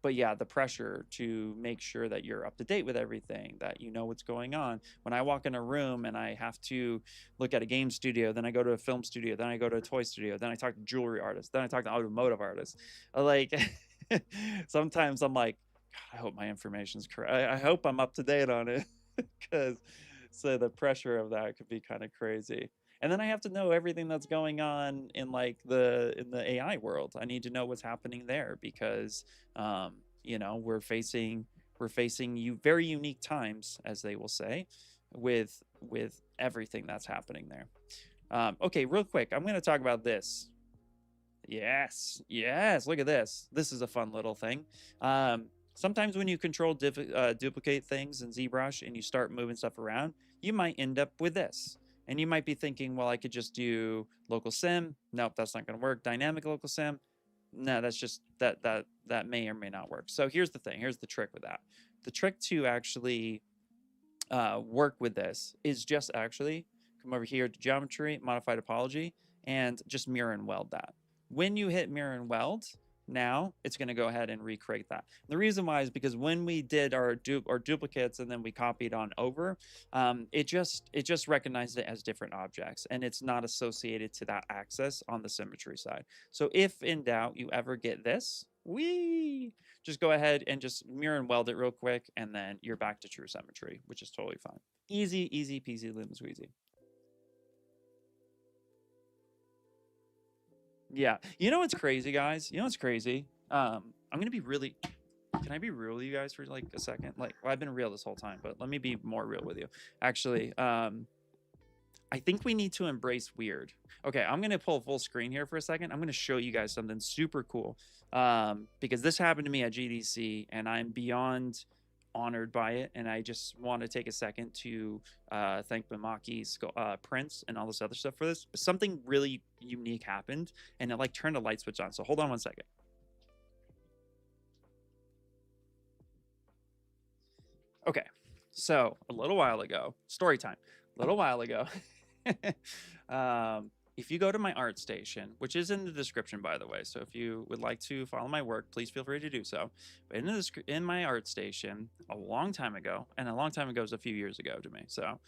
Speaker 1: But yeah, the pressure to make sure that you're up to date with everything, that you know what's going on. When I walk in a room and I have to look at a game studio, then I go to a film studio, then I go to a toy studio, then I talk to jewelry artists, then I talk to automotive artists. Like sometimes I'm like, God, I hope my information's correct. I hope I'm up to date on it because so the pressure of that could be kind of crazy. And then I have to know everything that's going on in like in the AI world. I need to know what's happening there because you know, we're facing you very unique times, as they will say, with everything that's happening there. Okay, real quick, I'm going to talk about this. Yes, look at this. This is a fun little thing. Sometimes when you control duplicate things in ZBrush and you start moving stuff around, you might end up with this. And you might be thinking, well, I could just do local sim. Nope, that's not going to work. Dynamic local sim. No, that's just that may or may not work. So here's the thing. Here's the trick with that. The trick to actually work with this is just actually come over here to geometry, modify topology, and just mirror and weld that. When you hit mirror and weld, now it's going to go ahead and recreate that. And the reason why is because when we did our duplicates and then we copied on over, it just recognized it as different objects and it's not associated to that axis on the symmetry side. So if in doubt you ever get this, just go ahead and just mirror and weld it real quick, and then you're back to true symmetry, which is totally fine. Easy peasy lemon squeezy. Yeah. You know what's crazy, guys? You know what's crazy? I'm gonna be really. Can I be real with you guys for like a second? Like, well, I've been real this whole time, but let me be more real with you. Actually, I think we need to embrace weird. Okay, I'm gonna pull full screen here for a second. I'm gonna show you guys something super cool. Because this happened to me at GDC, and I'm beyond honored by it, and I just want to take a second to thank Mamaki's prints and all this other stuff for this. But something really unique happened, and it like turned a light switch on. So hold on one second. Okay, so a little while ago, story time. A little while ago, if you go to my art station, which is in the description, by the way, so if you would like to follow my work, please feel free to do so. But in my art station, a long time ago, and a long time ago is a few years ago to me, so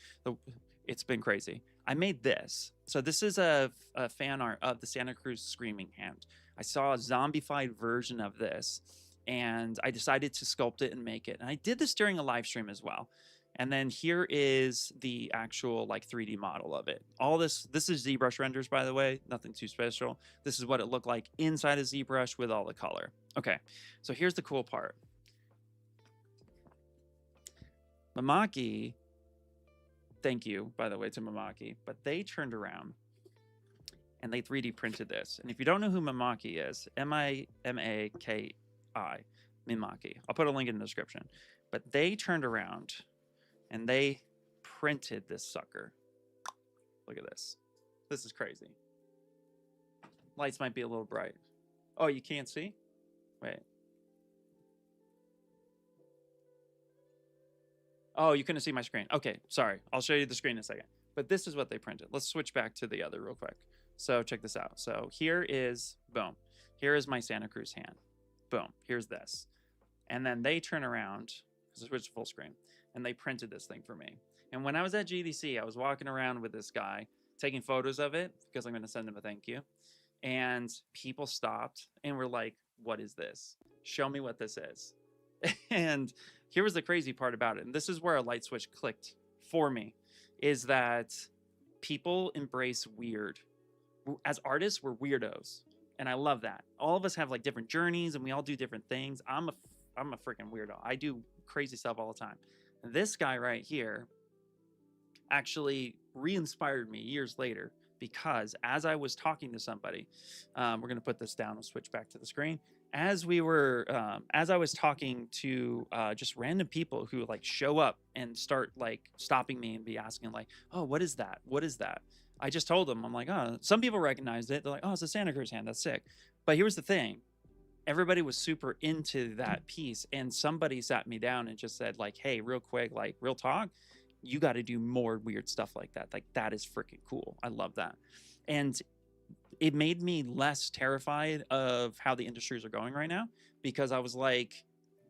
Speaker 1: it's been crazy. I made this. So this is a fan art of the Santa Cruz Screaming Hand. I saw a zombified version of this, and I decided to sculpt it and make it. And I did this during a live stream as well. And then here is the actual like 3D model of it. All this is ZBrush renders, by the way, nothing too special. This is what it looked like inside of ZBrush with all the color. Okay, so here's the cool part. Mamaki, thank you, by the way, to Mamaki, but they turned around and they 3D printed this. And if you don't know who Mamaki is, M-I-M-A-K-I, Mamaki. I'll put a link in the description. But they turned around and they printed this sucker. Look at this. This is crazy. Lights might be a little bright. Oh, you can't see? Wait. Oh, you couldn't see my screen. Okay, sorry. I'll show you the screen in a second. But this is what they printed. Let's switch back to the other real quick. So check this out. So here is, boom. Here is my Santa Cruz hand. Boom. Here's this. And then they turn around, because it's full screen, and they printed this thing for me. And when I was at GDC, I was walking around with this guy, taking photos of it, because I'm going to send him a thank you. And people stopped and were like, what is this? Show me what this is. And here was the crazy part about it. And this is where a light switch clicked for me, is that people embrace weird. As artists, we're weirdos. And I love that. All of us have like different journeys and we all do different things. I'm a freaking weirdo. I do crazy stuff all the time. And this guy right here actually re-inspired me years later, because as I was talking to somebody, we're going to put this down and switch back to the screen. As I was talking to just random people who like show up and start like stopping me and be asking like, oh, what is that? What is that? I just told them, I'm like, oh, some people recognized it. They're like, oh, it's a Santa Cruz hand. That's sick. But here's the thing. Everybody was super into that piece. And somebody sat me down and just said like, hey, real quick, like real talk, you got to do more weird stuff like that. Like that is freaking cool. I love that. And it made me less terrified of how the industries are going right now, because I was like,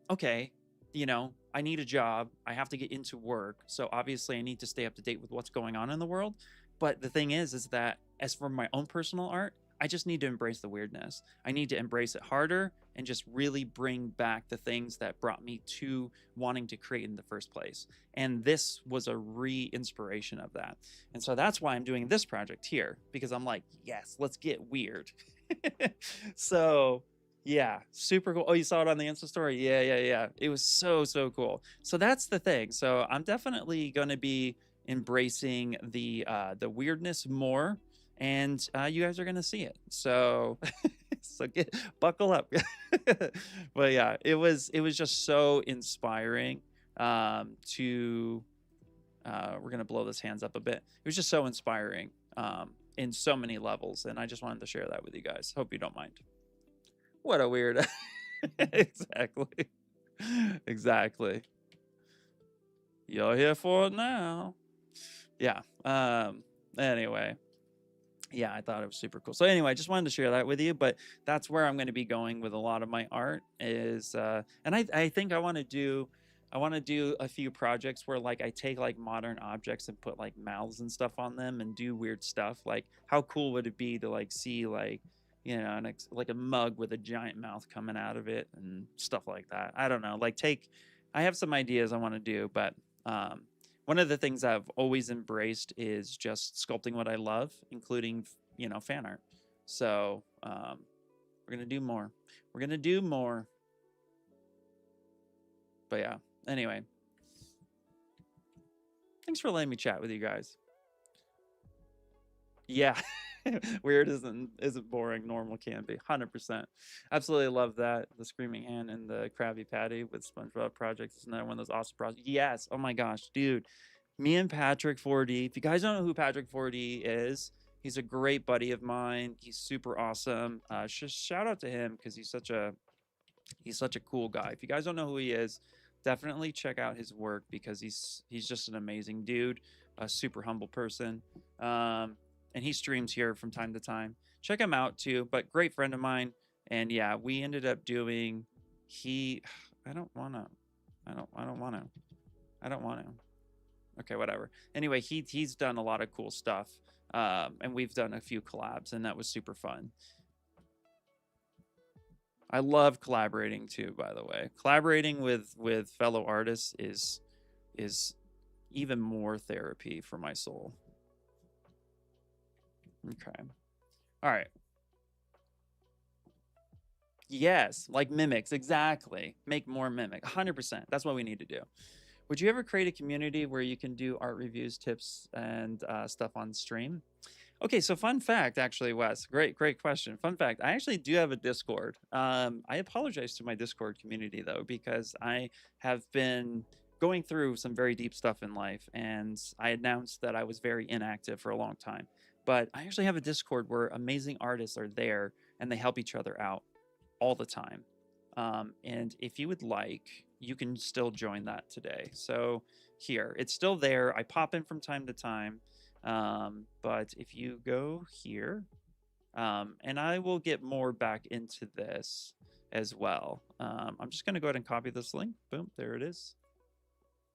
Speaker 1: okay, you know, I need a job. I have to get into work. So obviously I need to stay up to date with what's going on in the world. But the thing is that as for my own personal art, I just need to embrace the weirdness. I need to embrace it harder and just really bring back the things that brought me to wanting to create in the first place. And this was a re-inspiration of that. And so that's why I'm doing this project here, because I'm like, yes, let's get weird. So yeah, super cool. Oh, you saw it on the Insta story? Yeah. It was so cool. So that's the thing. So I'm definitely going to be embracing the weirdness more, and you guys are gonna see it. So so buckle up. But yeah, it was just so inspiring to we're gonna blow this hands up a bit. It was just so inspiring in so many levels, and I just wanted to share that with you guys. Hope you don't mind. What a weird. Exactly. You're here for it now. Yeah. Anyway, yeah, I thought it was super cool. So anyway, I just wanted to share that with you, but that's where I'm going to be going with a lot of my art is, and I think I want to do a few projects where like I take like modern objects and put like mouths and stuff on them and do weird stuff. Like how cool would it be to like see like, you know, like a mug with a giant mouth coming out of it and stuff like that. I don't know, like I have some ideas I want to do, but, one of the things I've always embraced is just sculpting what I love, including, you know, fan art. So we're going to do more. We're going to do more. But yeah, anyway. Thanks for letting me chat with you guys. Yeah. Weird isn't boring. Normal can be. 100%. Absolutely love that. The Screaming Hand and the Krabby Patty with SpongeBob projects is another one of those awesome projects. Yes. Oh my gosh, dude. Me and Patrick 4D. If you guys don't know who Patrick 4D is, he's a great buddy of mine. He's super awesome. Just shout out to him because he's such a cool guy. If you guys don't know who he is, definitely check out his work because he's just an amazing dude, a super humble person. and he streams here from time to time. Check him out too, but great friend of mine. And yeah, we ended up doing, he, I don't want to, I don't want to, I don't want to. Okay, whatever. Anyway, he's done a lot of cool stuff. And we've done a few collabs, and that was super fun. I love collaborating too, by the way. Collaborating with fellow artists is even more therapy for my soul. Okay. All right. Yes, like mimics, exactly. Make more mimic. 100%. That's what we need to do. Would you ever create a community where you can do art reviews, tips, and stuff on stream? Okay, so fun fact, actually, Wes, great question. Fun fact, I actually do have a Discord. I apologize to my Discord community though, because I have been going through some very deep stuff in life, and I announced that I was very inactive for a long time. But I actually have a Discord where amazing artists are there, and they help each other out all the time. And if you would like, you can still join that today. So here, it's still there. I pop in from time to time. But if you go here, and I will get more back into this as well. I'm just going to go ahead and copy this link. Boom, there it is.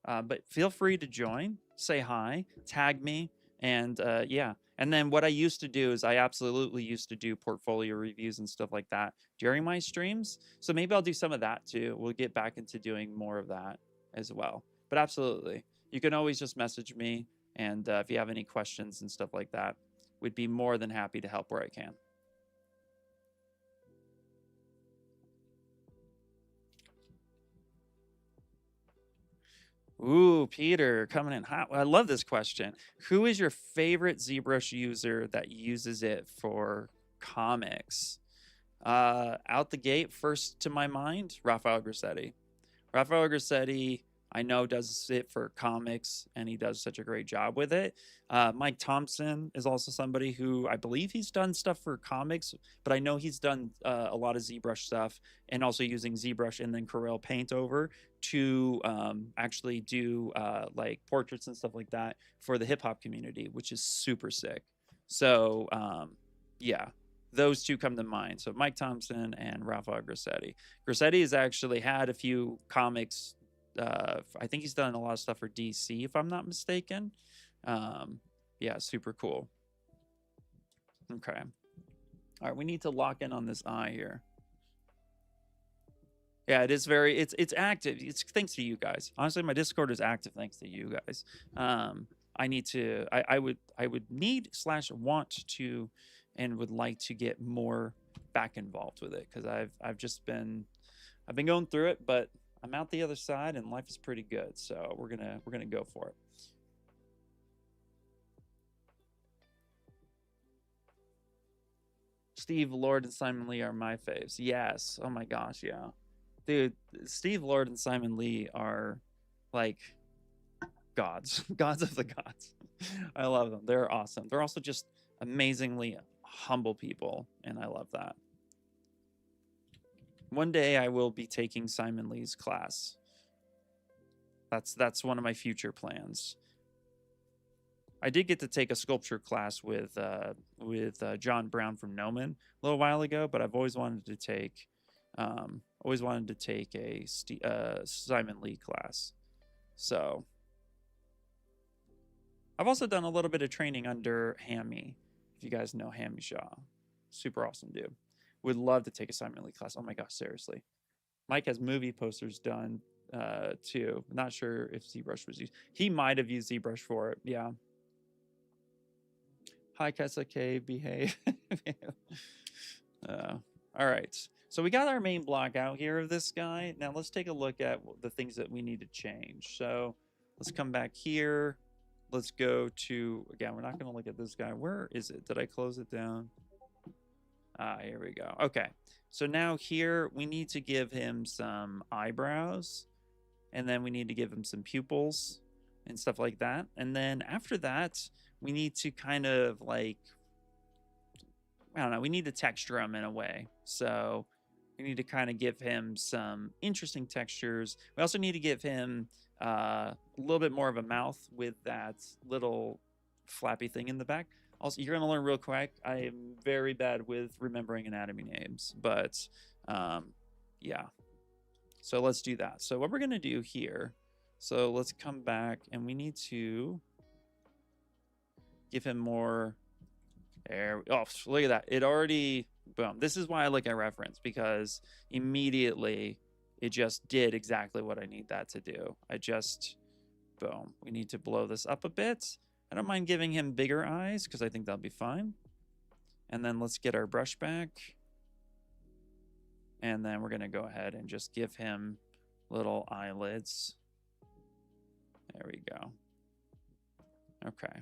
Speaker 1: But feel free to join, say hi, tag me, and yeah. And then what I used to do is I absolutely used to do portfolio reviews and stuff like that during my streams. So maybe I'll do some of that too. We'll get back into doing more of that as well. But absolutely, you can always just message me. And if you have any questions and stuff like that, we'd be more than happy to help where I can. Ooh, Peter, coming in hot. I love this question. Who is your favorite ZBrush user that uses it for comics? Out the gate, first to my mind, Rafael Grassetti. Rafael Grassetti, I know, does it for comics, and he does such a great job with it. Mike Thompson is also somebody who I believe he's done stuff for comics, but I know he's done a lot of ZBrush stuff, and also using ZBrush and then Corel Paint over to actually do like portraits and stuff like that for the hip hop community, which is super sick. So yeah, those two come to mind. So Mike Thompson and Rafael Grassetti. Grassetti has actually had a few comics. I think he's done a lot of stuff for DC, if I'm not mistaken. Yeah, super cool. Okay. All right, we need to lock in on this eye here. Yeah, it is very, it's active. It's thanks to you guys. Honestly, my Discord is active thanks to you guys. I need to, I would need / want to, and would like to get more back involved with it, because I've been going through it, but I'm out the other side and life is pretty good. So we're gonna go for it. Steve Lord and Simon Lee are my faves. Yes. Oh my gosh, yeah. Dude, Steve Lord and Simon Lee are like gods, gods of the gods. I love them. They're awesome. They're also just amazingly humble people, and I love that. One day I will be taking Simon Lee's class. That's one of my future plans. I did get to take a sculpture class with John Brown from Noman a little while ago, but I've always wanted to take a Simon Lee class. So I've also done a little bit of training under Hammy, if you guys know Hammy Shaw. Super awesome dude. Would love to take a Simon Lee class. Oh my gosh, seriously. Mike has movie posters done too. Not sure if ZBrush was used. He might have used ZBrush for it. Yeah. Hi, Kessa K, behave. All right. So we got our main block out here of this guy. Now let's take a look at the things that we need to change. So let's come back here. Let's go to, again, we're not going to look at this guy. Where is it? Did I close it down? Here we go. Okay. So now here we need to give him some eyebrows, and then we need to give him some pupils and stuff like that. And then after that, we need to kind of like, I don't know, we need to texture him in a way. So we need to kind of give him some interesting textures. We also need to give him a little bit more of a mouth with that little flappy thing in the back. Also, you're gonna learn real quick. I am very bad with remembering anatomy names, but yeah. So let's do that. So what we're gonna do here, so let's come back and we need to give him more there. Oh, look at that. It already, boom. This is why I like a reference, because immediately it just did exactly what I need that to do. I just, boom. We need to blow this up a bit. I don't mind giving him bigger eyes because I think that'll be fine. And then let's get our brush back. And then we're going to go ahead and just give him little eyelids. There we go. Okay.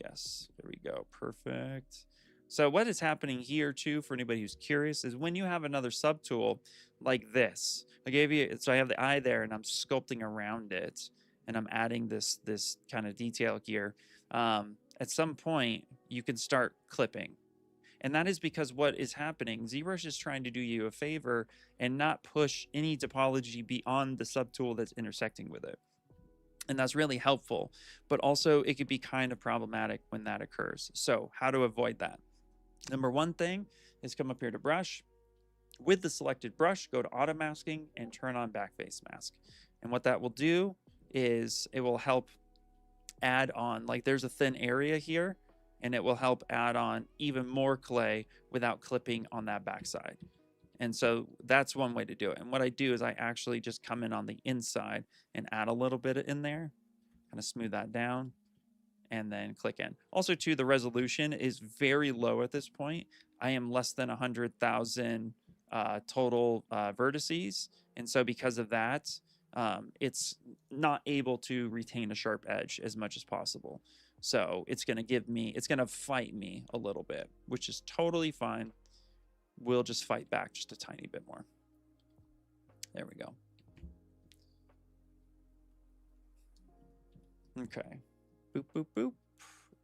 Speaker 1: Yes, there we go. Perfect. So what is happening here too, for anybody who's curious, is when you have another subtool like this, I gave you, so I have the eye there and I'm sculpting around it and I'm adding this kind of detail here. At some point you can start clipping. And that is because what is happening, ZBrush is trying to do you a favor and not push any topology beyond the subtool that's intersecting with it. And that's really helpful, but also it could be kind of problematic when that occurs. So how to avoid that? Number one thing is come up here to brush. With the selected brush, go to auto masking and turn on backface mask. And what that will do is it will help add on, like there's a thin area here, and it will help add on even more clay without clipping on that backside. And so that's one way to do it. And what I do is I actually just come in on the inside and add a little bit in there, kind of smooth that down, and then click in. Also, too, the resolution is very low at this point. I am less than 100,000 total vertices. And so because of that, it's not able to retain a sharp edge as much as possible. So it's going to give me, it's going to fight me a little bit, which is totally fine. We'll just fight back just a tiny bit more. There we go. Okay. Boop, boop, boop.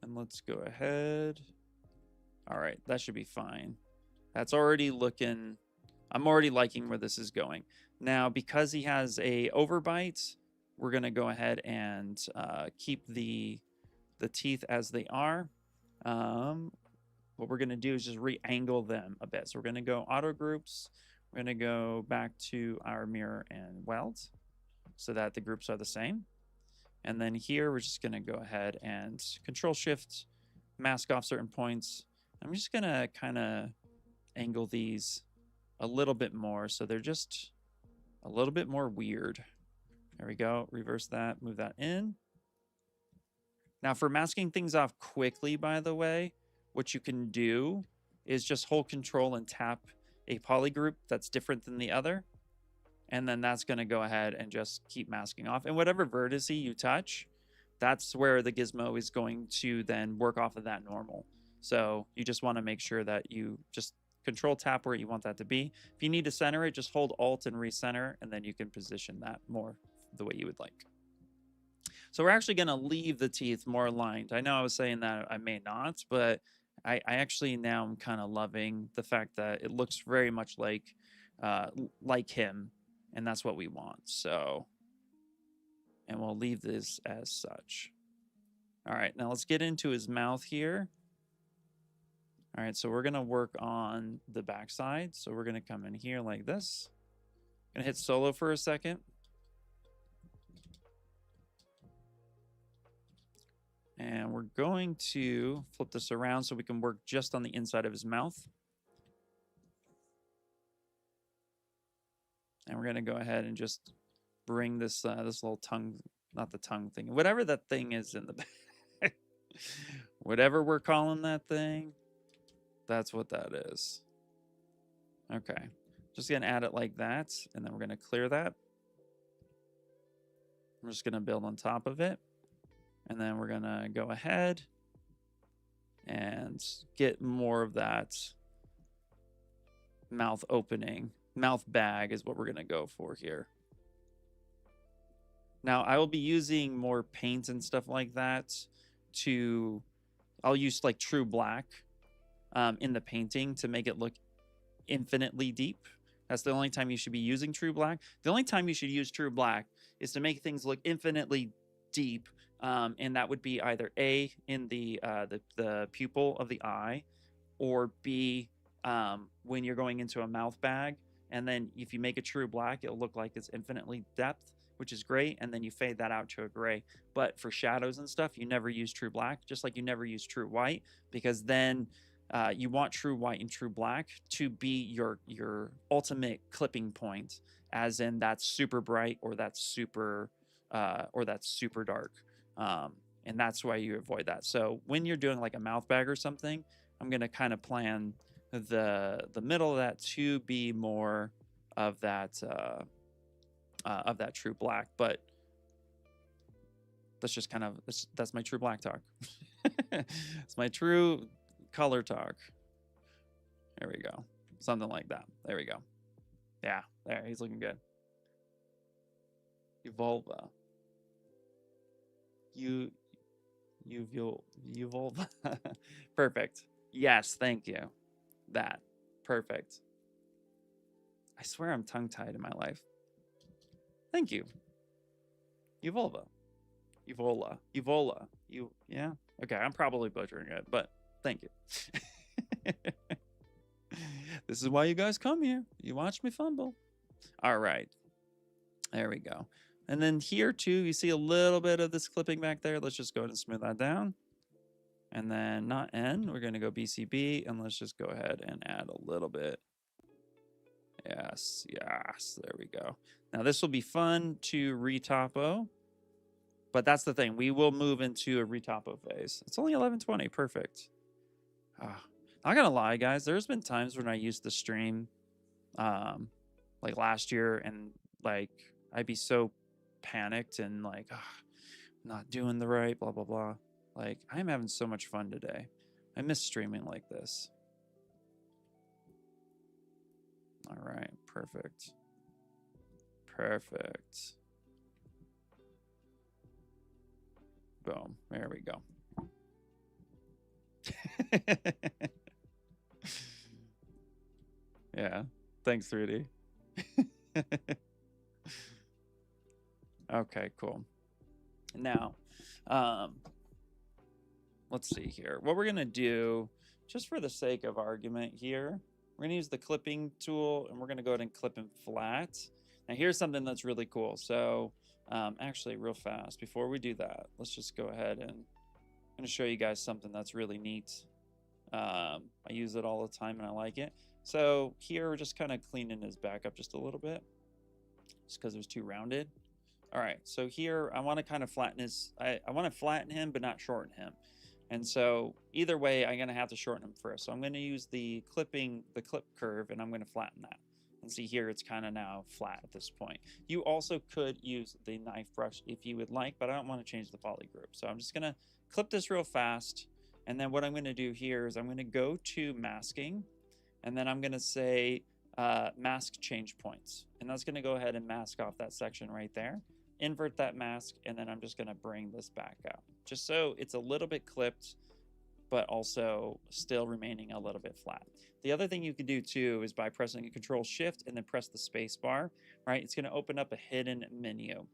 Speaker 1: And let's go ahead. All right, that should be fine. That's already looking, I'm already liking where this is going. Now, because he has a overbite, we're going to go ahead and keep the teeth as they are. What we're going to do is just re-angle them a bit. So we're going to go auto groups. We're going to go back to our mirror and weld so that the groups are the same. And then here, we're just going to go ahead and Control Shift, mask off certain points. I'm just going to kind of angle these a little bit more so they're just a little bit more weird. There we go. Reverse that, move that in. Now, for masking things off quickly, by the way, what you can do is just hold Control and tap a poly group that's different than the other. And then that's going to go ahead and just keep masking off. And whatever vertex you touch, that's where the gizmo is going to then work off of that normal. So you just want to make sure that you just Control tap where you want that to be. If you need to center it, just hold Alt and recenter, and then you can position that more the way you would like. So we're actually going to leave the teeth more aligned. I know I was saying that I may not, but I actually now am kind of loving the fact that it looks very much like him, and that's what we want. So, and we'll leave this as such. All right, now let's get into his mouth here. All right, so we're going to work on the backside. So we're going to come in here like this. Going to hit solo for a second. And we're going to flip this around so we can work just on the inside of his mouth. And we're going to go ahead and just bring this this little tongue, not the tongue thing, whatever that thing is in the back. Whatever we're calling that thing, that's what that is. Okay. Just going to add it like that, and then we're going to clear that. We're just going to build on top of it. And then we're going to go ahead and get more of that mouth opening. Mouth bag is what we're going to go for here. Now, I will be using more paint and stuff like that to... I'll use like true black in the painting to make it look infinitely deep. That's the only time you should be using true black. The only time you should use true black is to make things look infinitely deep And that would be either A, in the pupil of the eye, or B, when you're going into a mouth bag. And then if you make a true black, it'll look like it's infinitely depth, which is great. And then you fade that out to a gray. But for shadows and stuff, you never use true black, just like you never use true white, because then you want true white and true black to be your ultimate clipping point, as in that's super bright or that's super dark. And that's why you avoid that. So when you're doing like a mouth bag or something, I'm going to kind of plan the middle of that to be more of that true black. But that's just kind of that's my true black talk. It's my true color talk. There we go. Something like that. There we go. Yeah, there, he's looking good. Evolva. Uvolva. Perfect. Yes, thank you. That. Perfect. I swear I'm tongue-tied in my life. Thank you. Uvolva. Evola. Evola. Yeah? Okay, I'm probably butchering it, but thank you. This is why you guys come here. You watch me fumble. All right. There we go. And then here too, you see a little bit of this clipping back there. Let's just go ahead and smooth that down. And then not N, we're going to go BCB, and let's just go ahead and add a little bit. Yes, yes, there we go. Now this will be fun to retopo, but that's the thing. We will move into a retopo phase. It's only 11:20, perfect. Not gonna lie, guys, there's been times when I used to stream like last year, and like I'd be so panicked and like not doing the right blah blah blah. Like, I'm having so much fun today. I miss streaming like this. All right, perfect. Perfect. Boom, there we go. Yeah, thanks 3D. Okay, cool. Now, let's see here. What we're gonna do, just for the sake of argument here, we're gonna use the clipping tool, and we're gonna go ahead and clip him flat. Now here's something that's really cool. So actually real fast, before we do that, let's just go ahead and I'm gonna show you guys something that's really neat. I use it all the time and I like it. So here we're just kind of cleaning his back up just a little bit, just because it was too rounded. All right, so here I want to kind of flatten his, I want to flatten him but not shorten him. And so either way, I'm going to have to shorten them first. So I'm going to use the clip curve, and I'm going to flatten that. And see here, it's kind of now flat at this point. You also could use the knife brush if you would like, but I don't want to change the poly group. So I'm just going to clip this real fast. And then what I'm going to do here is I'm going to go to masking, and then I'm going to say mask change points. And that's going to go ahead and mask off that section right there. Invert that mask, and then I'm just going to bring this back out, just so it's a little bit clipped, but also still remaining a little bit flat. The other thing you can do too is by pressing a Control Shift and then press the space bar, right? It's going to open up a hidden menu.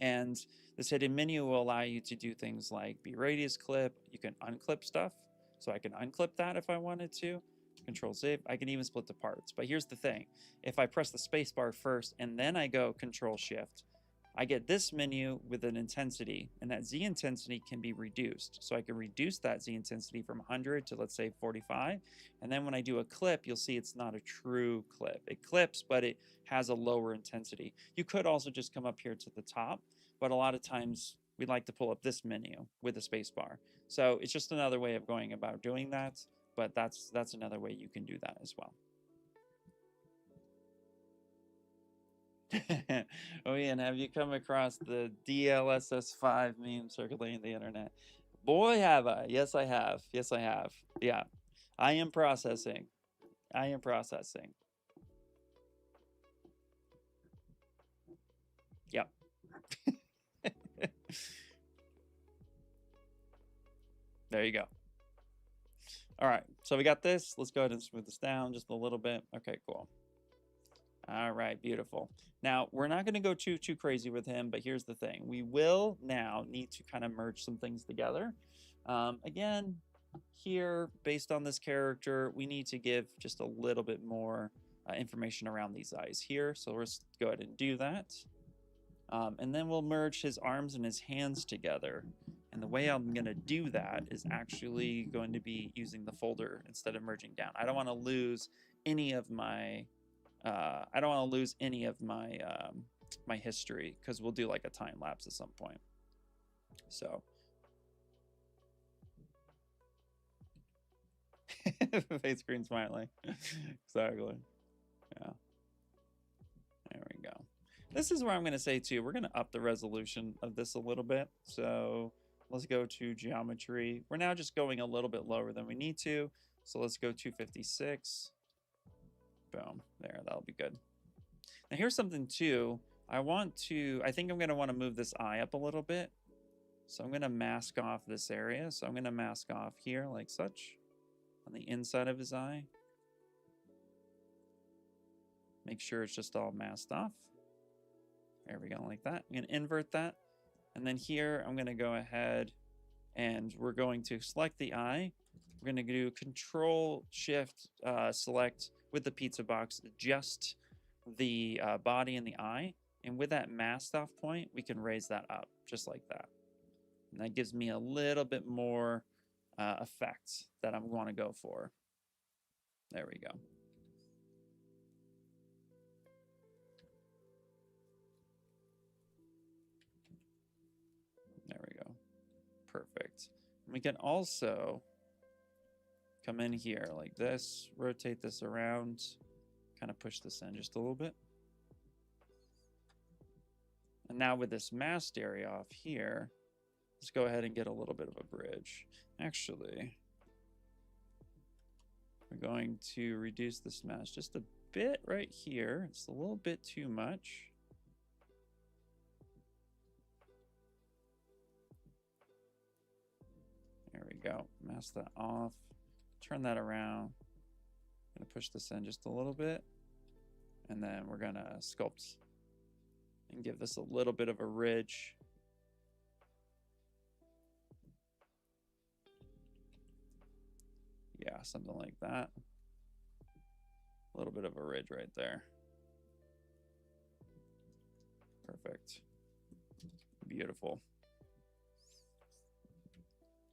Speaker 1: And this hidden menu will allow you to do things like be radius clip. You can unclip stuff. So I can unclip that if I wanted to. Control Z. I can even split the parts. But here's the thing. If I press the space bar first and then I go Control Shift, I get this menu with an intensity, and that Z intensity can be reduced. So I can reduce that Z intensity from 100 to, let's say, 45. And then when I do a clip, you'll see it's not a true clip. It clips, but it has a lower intensity. You could also just come up here to the top, but a lot of times we like to pull up this menu with the space bar. So it's just another way of going about doing that, but that's another way you can do that as well. Oh, yeah, and have you come across the DLSS5 meme circulating the internet? Boy, have I. Yes, I have. Yes, I have. Yeah. I am processing. I am processing. Yep. There you go. All right. So we got this. Let's go ahead and smooth this down just a little bit. Okay, cool. All right, beautiful. Now, we're not going to go too crazy with him, but here's the thing. We will now need to kind of merge some things together. Again, here, based on this character, we need to give just a little bit more information around these eyes here. So let's go ahead and do that. And then we'll merge his arms and his hands together. And the way I'm going to do that is actually going to be using the folder instead of merging down. I don't want to lose any of my my history, because we'll do like a time lapse at some point. So face screen smiling. Exactly. Yeah. There we go. This is where I'm going to say too, we're going to up the resolution of this a little bit. So let's go to geometry. We're now just going a little bit lower than we need to. So let's go 256. Boom. There, that'll be good. Now here's something too. I think I'm going to want to move this eye up a little bit. So I'm going to mask off this area. So I'm going to mask off here like such on the inside of his eye. Make sure it's just all masked off. There we go, like that. I'm going to invert that. And then here, I'm going to go ahead and we're going to select the eye. We're going to do Control Shift select with the pizza box just the body and the eye. And with that masked off point, we can raise that up just like that. And that gives me a little bit more effect that I want to go for. There we go. There we go. Perfect. We can also come in here like this, rotate this around, kind of push this in just a little bit. And now with this masked area off here, let's go ahead and get a little bit of a bridge. Actually, we're going to reduce this mask just a bit right here. It's a little bit too much. There we go. Mask that off. Turn that around. I'm going to push this in just a little bit. And then we're going to sculpt and give this a little bit of a ridge. Yeah, something like that. A little bit of a ridge right there. Perfect. Beautiful.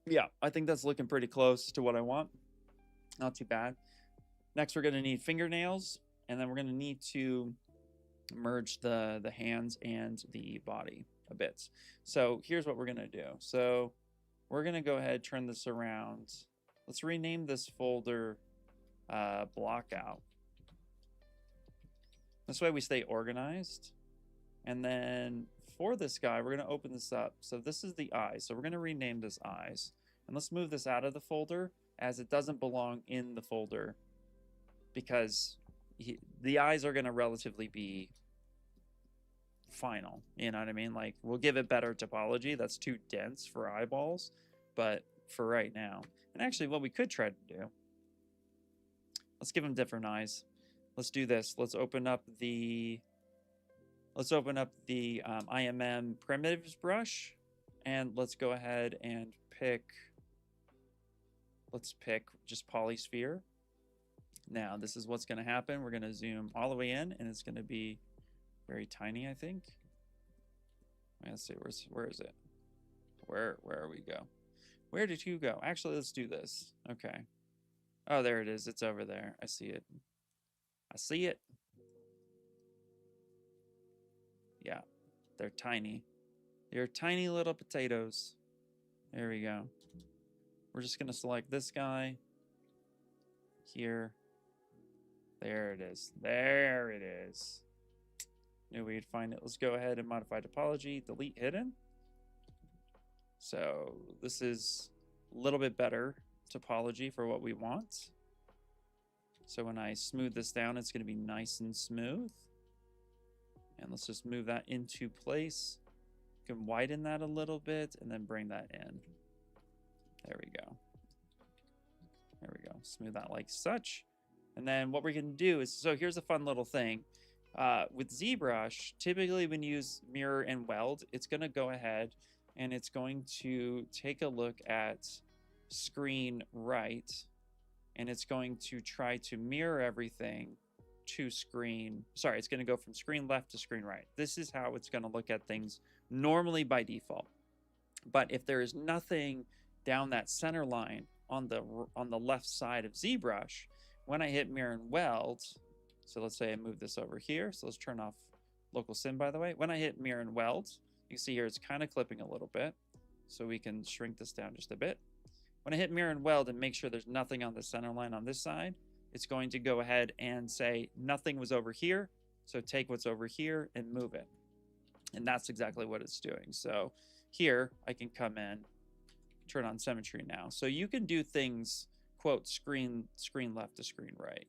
Speaker 1: Yeah, I think that's looking pretty close to what I want. Not too bad. Next, we're going to need fingernails, and then we're going to need to merge the hands and the body a bit. So here's what we're going to do. So we're going to go ahead, turn this around. Let's rename this folder block out. This way we stay organized. And then for this guy, we're going to open this up. So this is the eye. So we're going to rename this eyes. And let's move this out of the folder, as it doesn't belong in the folder, because the eyes are going to relatively be final. You know what I mean? Like, we'll give it better topology. That's too dense for eyeballs. But for right now, and actually what we could try to do, let's give them different eyes. Let's do this. Let's open up the IMM primitives brush, and let's go ahead and pick, let's pick just polysphere. Now this is what's going to happen. We're going to zoom all the way in, and it's going to be very tiny, I think. Let's see, where is it? Where are we go? Where did you go? Actually, let's do this. Okay. Oh, there it is. It's over there. I see it. I see it. Yeah, they're tiny. They're tiny little potatoes. There we go. We're just going to select this guy here. There it is. There it is. Knew we'd find it. Let's go ahead and modify topology, delete hidden. So this is a little bit better topology for what we want. So when I smooth this down, it's going to be nice and smooth. And let's just move that into place. You can widen that a little bit and then bring that in. There we go. There we go. Smooth that like such. And then what we're going to do is, so here's a fun little thing. With ZBrush, typically when you use mirror and weld, it's going to go ahead and it's going to take a look at screen right, and it's going to try to mirror everything to screen. Sorry, it's going to go from screen left to screen right. This is how it's going to look at things normally by default. But if there is nothing down that center line on the left side of ZBrush, when I hit mirror and weld, so let's say I move this over here. So let's turn off local sim, by the way. When I hit mirror and weld, you can see here it's kind of clipping a little bit. So we can shrink this down just a bit. When I hit mirror and weld and make sure there's nothing on the center line on this side, it's going to go ahead and say nothing was over here. So take what's over here and move it. And that's exactly what it's doing. So here I can come in, turn on symmetry now. So you can do things, quote, screen left to screen right,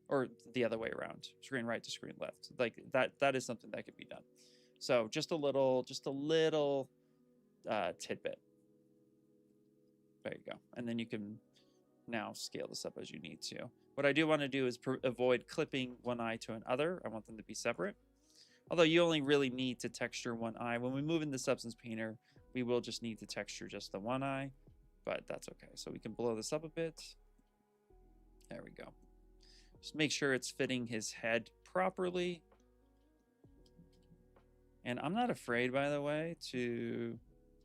Speaker 1: or the other way around, screen right to screen left. Like that is something that could be done. So just a little tidbit. There you go. And then you can now scale this up as you need to. What I do want to do is avoid clipping one eye to another. I want them to be separate. Although you only really need to texture one eye. When we move in the substance painter, we will just need to texture just the one eye, but that's okay. So we can blow this up a bit. There we go. Just make sure it's fitting his head properly. And I'm not afraid, by the way, to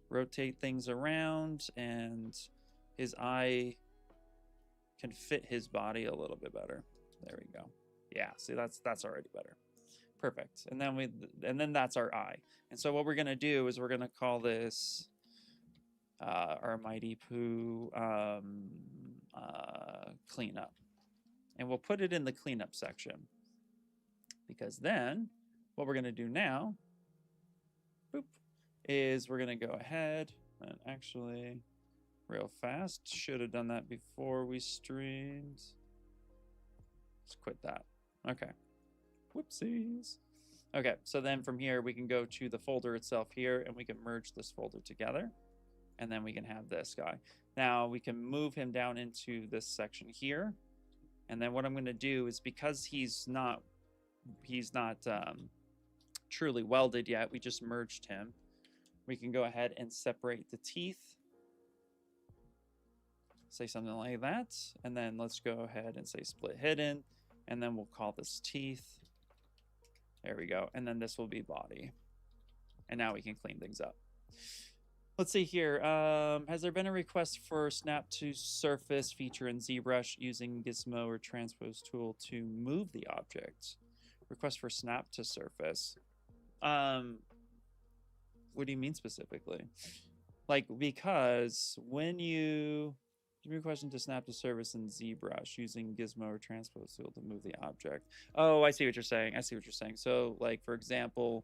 Speaker 1: rotate things around, and his eye can fit his body a little bit better. There we go. Yeah, see, that's already better. Perfect. And then that's our eye. And so what we're gonna do is we're gonna call this our Mighty Pooh cleanup. And we'll put it in the cleanup section, because then what we're gonna do now, boop, is we're gonna go ahead and actually real fast, should have done that before we streamed. Let's quit that. Okay. Whoopsies. Okay, so then from here we can go to the folder itself here, and we can merge this folder together, and then we can have this guy. Now we can move him down into this section here, and then what I'm going to do is, because he's not truly welded yet, we just merged him. We can go ahead and separate the teeth. Say something like that, and then let's go ahead and say split hidden, and then we'll call this teeth. There we go. And then this will be body. And now we can clean things up. Let's see here. Has there been a request for snap to surface feature in ZBrush using Gizmo or transpose tool to move the object? Request for snap to surface. What do you mean specifically? Like, because when you give me a question to snap to surface in ZBrush using Gizmo or transpose tool to move the object. Oh, I see what you're saying. I see what you're saying. So, like, for example,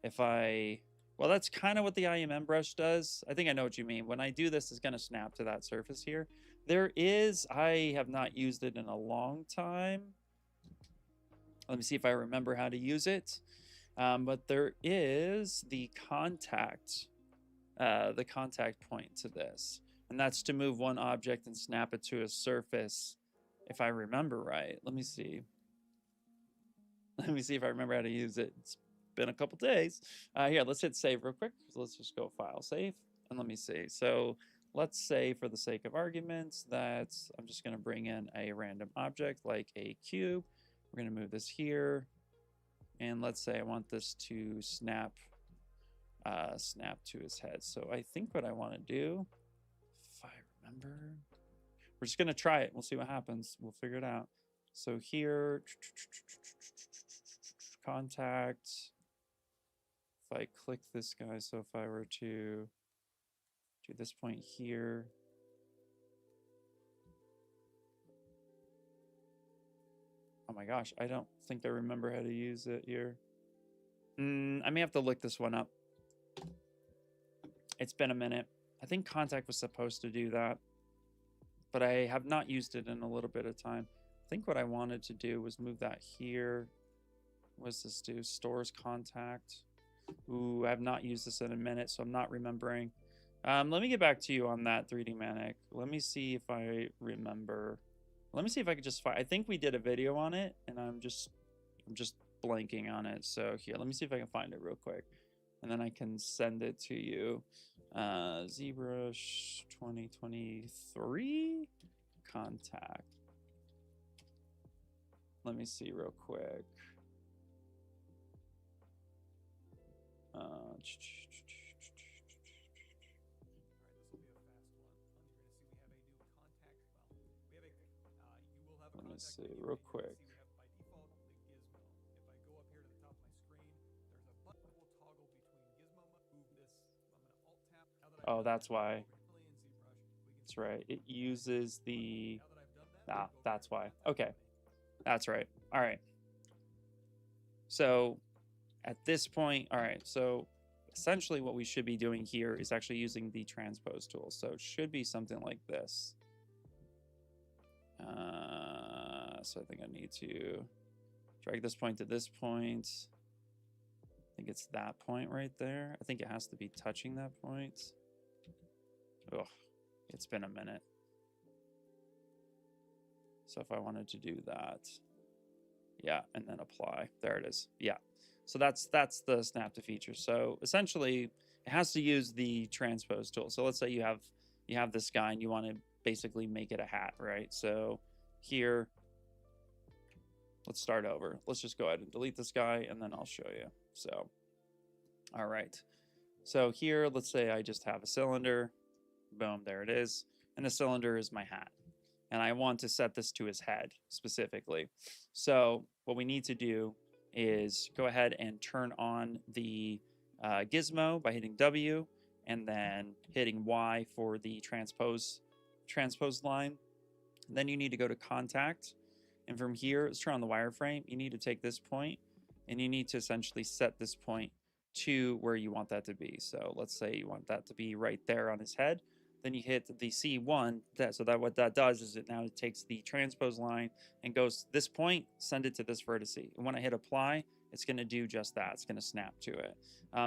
Speaker 1: if well, that's kind of what the IMM brush does. I think I know what you mean. When I do this, it's going to snap to that surface here. I have not used it in a long time. Let me see if I remember how to use it. But there is the contact point to this. And that's to move one object and snap it to a surface, if I remember right. Let me see. Let me see if I remember how to use it. It's been a couple days. Here, let's hit save real quick. So let's just go file save, and let me see. So let's say, for the sake of arguments, that I'm just going to bring in a random object like a cube. We're going to move this here, and let's say I want this to snap to his head. So I think what I want to do, if I remember, we're just going to try it. We'll see what happens. We'll figure it out. So here, contact. If I click this guy, so if I were to do this point here, oh my gosh, I don't think I remember how to use it here. I may have to look this one up. It's been a minute. I think contact was supposed to do that, but I have not used it in a little bit of time. I think what I wanted to do was move that here. What's this do? Stores contact. Ooh, I have not used this in a minute, so I'm not remembering. Let me get back to you on that, 3D Manic. Let me see if I remember. Let me see if I could just find. I think we did a video on it, and I'm just blanking on it. So here, let me see if I can find it real quick, and then I can send it to you. ZBrush 2023 contact. Let me see real quick. Let me see real quick. Oh, that's why. That's right. It uses the... Ah, that's why. Okay. That's right. All right. So at this point, all right. So essentially what we should be doing here is actually using the transpose tool. So it should be something like this. So I think I need to drag this point to this point. I think it's that point right there. I think it has to be touching that point. Oh, it's been a minute. So if I wanted to do that, yeah, and then apply, there it is. Yeah, so that's the snap to feature. So essentially it has to use the transpose tool. So let's say you have this guy and you want to basically make it a hat, right? So here, let's start over. Let's just go ahead and delete this guy and then I'll show you. So, all right. So here, let's say I just have a cylinder. Boom, there it is. And the cylinder is my hat. And I want to set this to his head specifically. So what we need to do is go ahead and turn on the gizmo by hitting W and then hitting Y for the transpose line. And then you need to go to contact. And from here, let's turn on the wireframe. You need to take this point and you need to essentially set this point to where you want that to be. So let's say you want that to be right there on his head. Then you hit the C1. What that does is it takes the transpose line and goes this point, send it to this vertex. And when I hit apply, it's going to do just that. It's going to snap to it.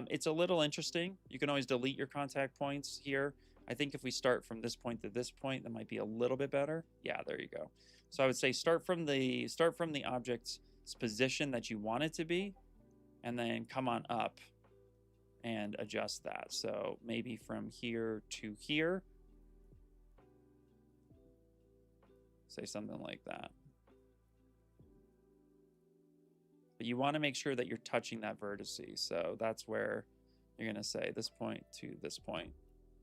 Speaker 1: It's a little interesting. You can always delete your contact points here. I think if we start from this point to this point, that might be a little bit better. Yeah, there you go. So I would say start from the object's position that you want it to be, and then come on up and adjust that. So maybe from here to here, say something like that. But you want to make sure that you're touching that vertex. So that's where you're going to say this point to this point.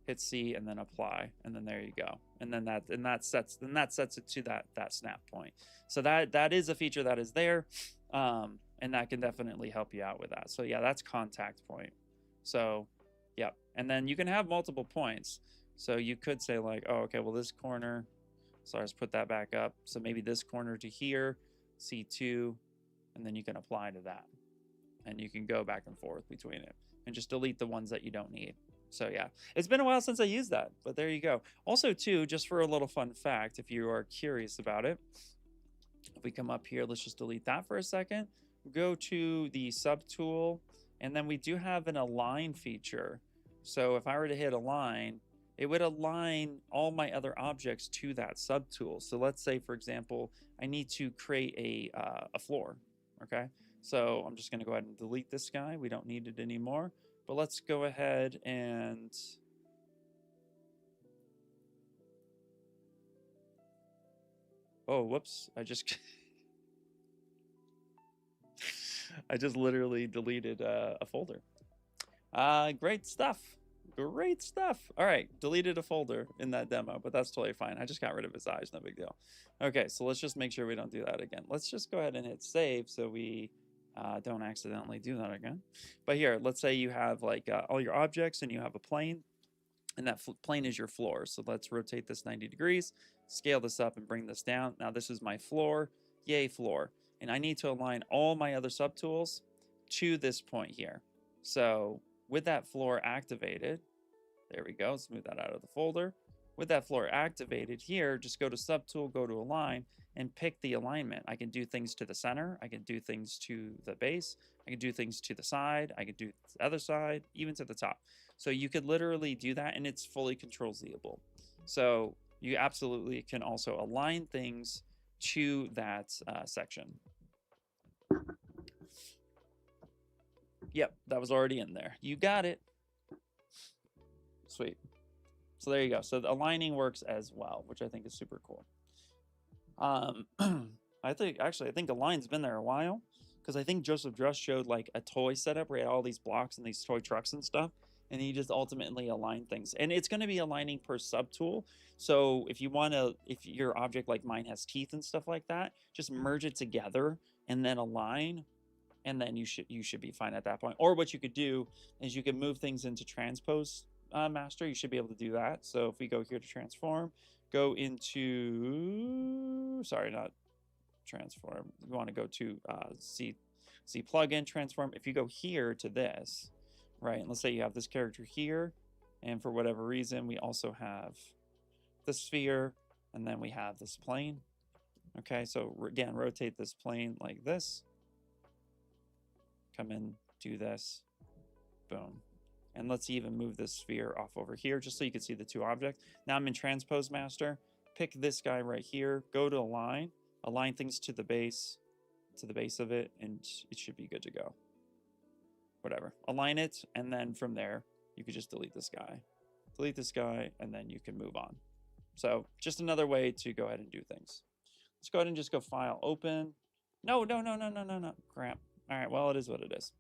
Speaker 1: Hit C and then apply, and then there you go. And then that sets it to that snap point. So that is a feature that is there, and that can definitely help you out with that. So yeah, that's contact point. So yeah, and then you can have multiple points. So you could say like, oh, okay, well this corner, so I just put that back up. So maybe this corner to here, C2, and then you can apply to that, and you can go back and forth between it, and just delete the ones that you don't need. So yeah, it's been a while since I used that, but there you go. Also too, just for a little fun fact, if you are curious about it, if we come up here, let's just delete that for a second. Go to the subtool, and then we do have an align feature. So if I were to hit align, it would align all my other objects to that subtool. So let's say, for example, I need to create a floor, okay? So I'm just gonna go ahead and delete this guy. We don't need it anymore. But let's go ahead and oh, whoops! I just literally deleted a folder. Great stuff. Great stuff. All right, deleted a folder in that demo, but that's totally fine. I just got rid of his eyes, no big deal. Okay, so let's just make sure we don't do that again. Let's just go ahead and hit save so we don't accidentally do that again. But here, let's say you have like all your objects and you have a plane, and that plane is your floor. So let's rotate this 90 degrees, scale this up and bring this down. Now this is my floor, yay floor. And I need to align all my other subtools to this point here. So with that floor activated, there we go, let's move that out of the folder. With that floor activated here, just go to subtool, go to align, and pick the alignment. I can do things to the center, I can do things to the base, I can do things to the side, I can do the other side, even to the top. So you could literally do that, and it's fully control-zable. So you absolutely can also align things to that section. Yep, that was already in there. You got it. Sweet. So there you go. So the aligning works as well, which I think is super cool. I think Align's been there a while, because I think Joseph Druss showed like a toy setup where he had all these blocks and these toy trucks and stuff, and he just ultimately aligned things. And it's going to be aligning per subtool. So if your object like mine has teeth and stuff like that, just merge it together and then align, and then you should be fine at that point. Or what you could do is you can move things into transpose master. You should be able to do that. So if we go here to transform, go into, sorry, not transform. You want to go to Z plugin transform. If you go here to this, right, and let's say you have this character here, and for whatever reason we also have the sphere, and then we have this plane. Okay, so again, rotate this plane like this. Come in, do this, boom. And let's even move this sphere off over here just so you can see the two objects. Now I'm in transpose master. Pick this guy right here, go to align things to the base of it, and it should be good to go. Whatever, align it, and then from there you could just delete this guy, and then you can move on. So just another way to go ahead and do things. Let's go ahead and just go file, open. No, crap. All right, well, it is what it is.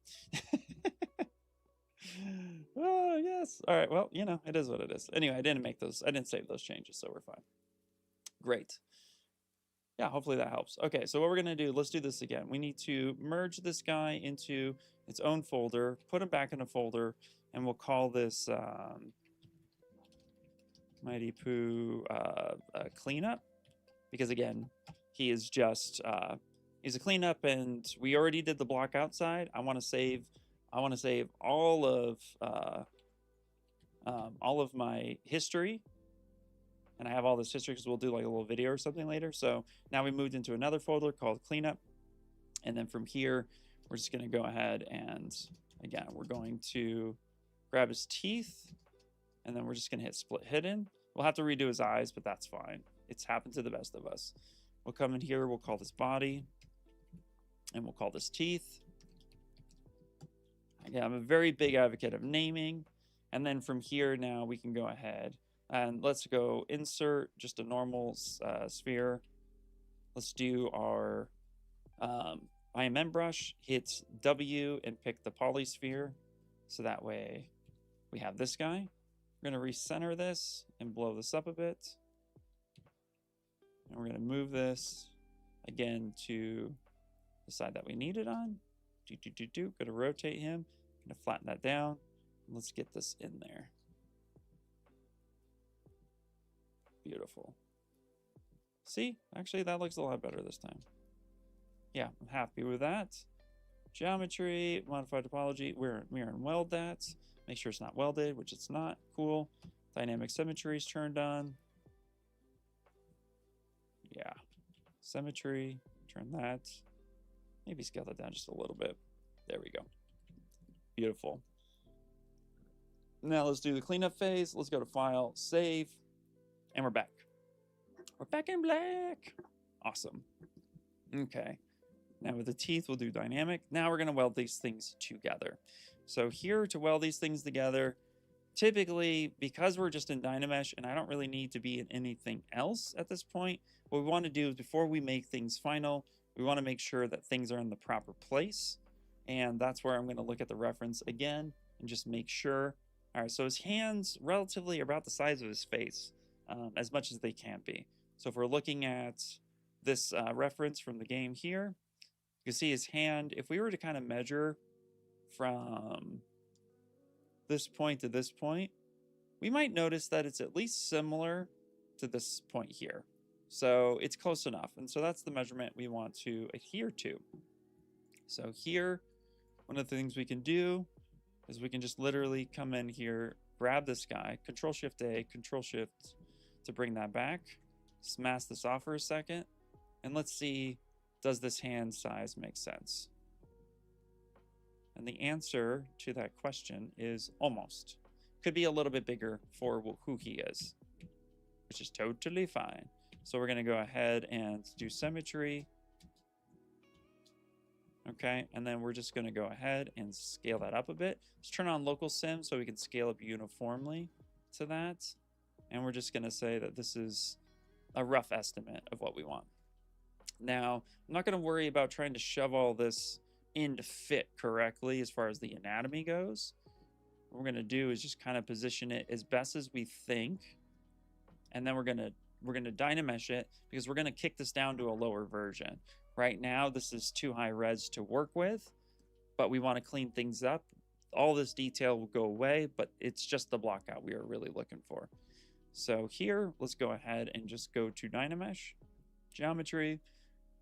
Speaker 1: Oh, yes. All right, well, it is what it is. Anyway, I didn't save those changes, so we're fine. Great. Yeah, hopefully that helps. Okay, so what we're gonna do, let's do this again. We need to merge this guy into its own folder, put him back in a folder, and we'll call this Mighty Poo cleanup, because again, he is just he's a cleanup, and we already did the block outside. I want to save all of my history, and I have all this history because we'll do like a little video or something later. So now we moved into another folder called cleanup, and then from here we're just going to go ahead and again we're going to grab his teeth, and then we're just going to hit split hidden. We'll have to redo his eyes, but that's fine. It's happened to the best of us. We'll come in here, we'll call this body, and we'll call this teeth. Again, I'm a very big advocate of naming. And then from here now we can go ahead and let's go insert just a normal sphere. Let's do our IMM brush, hit W and pick the polysphere. So that way we have this guy. We're going to recenter this and blow this up a bit. And we're going to move this again to the side that we need it on. Going to rotate him. Going to flatten that down. Let's get this in there. Beautiful. See, actually that looks a lot better this time. Yeah, I'm happy with that. Geometry, modify topology. We're in weld that. Make sure it's not welded, which it's not. Cool. Dynamic symmetry is turned on. Yeah. Symmetry. Turn that. Maybe scale that down just a little bit. There we go. Beautiful. Now let's do the cleanup phase. Let's go to File, Save, and we're back. We're back in black. Awesome. Okay. Now with the teeth, we'll do dynamic. Now we're going to weld these things together. So here to weld these things together, typically, because we're just in Dynamesh and I don't really need to be in anything else at this point, what we want to do is before we make things final, we want to make sure that things are in the proper place. And that's where I'm going to look at the reference again and just make sure. All right, so his hands relatively are about the size of his face, as much as they can be. So if we're looking at this reference from the game here, you can see his hand. If we were to kind of measure from this point to this point, we might notice that it's at least similar to this point here. So it's close enough. And so that's the measurement we want to adhere to. So here, one of the things we can do is we can just literally come in here, grab this guy, Control-Shift-A, Control-Shift to bring that back, mask this off for a second, and let's see, does this hand size make sense? And the answer to that question is almost. Could be a little bit bigger for who he is, which is totally fine. So we're going to go ahead and do symmetry. Okay, and then we're just going to go ahead and scale that up a bit. Let's turn on local sim so we can scale up uniformly to that. And we're just going to say that this is a rough estimate of what we want. Now, I'm not going to worry about trying to shove all this in to fit correctly as far as the anatomy goes. What we're going to do is just kind of position it as best as we think. And then we're going to Dynamesh it because we're going to kick this down to a lower version. Right now, this is too high res to work with, but we want to clean things up. All this detail will go away, but it's just the block out we are really looking for. So here, let's go ahead and just go to Dynamesh, Geometry,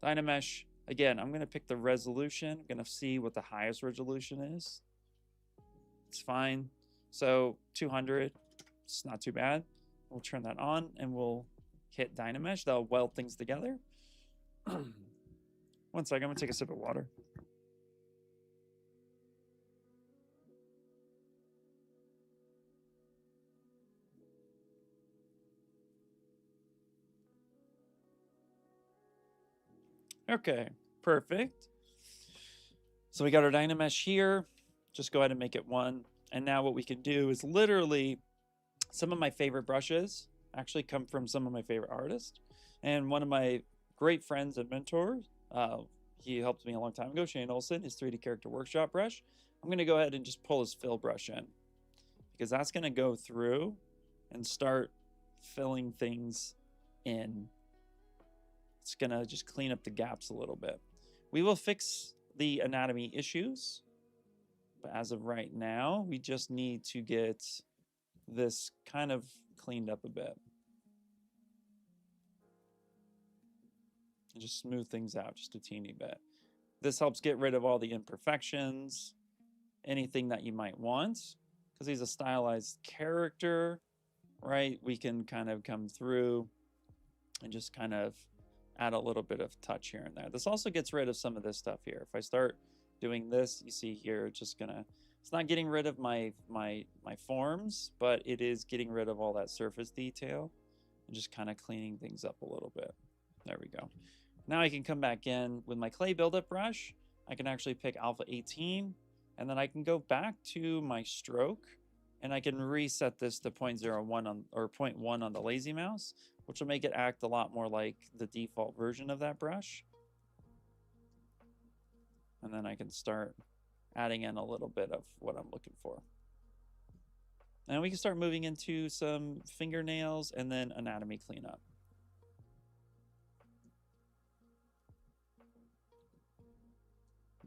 Speaker 1: Dynamesh. Again, I'm going to pick the resolution. I'm going to see what the highest resolution is. It's fine. So 200, it's not too bad. We'll turn that on and we'll hit Dynamesh. That'll weld things together. 1 second, I'm gonna take a sip of water. Okay, perfect. So we got our Dynamesh here. Just go ahead and make it 1. And now what we can do is literally some of my favorite brushes actually come from some of my favorite artists. And one of my great friends and mentors, he helped me a long time ago, Shane Olson, his 3D Character Workshop brush. I'm going to go ahead and just pull his fill brush in because that's going to go through and start filling things in. It's going to just clean up the gaps a little bit. We will fix the anatomy issues, but as of right now, we just need to get this kind of cleaned up a bit. And just smooth things out just a teeny bit. This helps get rid of all the imperfections, anything that you might want, because he's a stylized character, right? We can kind of come through and just kind of add a little bit of touch here and there. This also gets rid of some of this stuff here. If I start doing this, you see here, it's just gonna, it's not getting rid of my forms, but it is getting rid of all that surface detail and just kind of cleaning things up a little bit. There we go. Now I can come back in with my clay buildup brush. I can actually pick alpha 18, and then I can go back to my stroke, and I can reset this to 0.01 on, or 0.1 on the lazy mouse, which will make it act a lot more like the default version of that brush. And then I can start adding in a little bit of what I'm looking for. And we can start moving into some fingernails and then anatomy cleanup.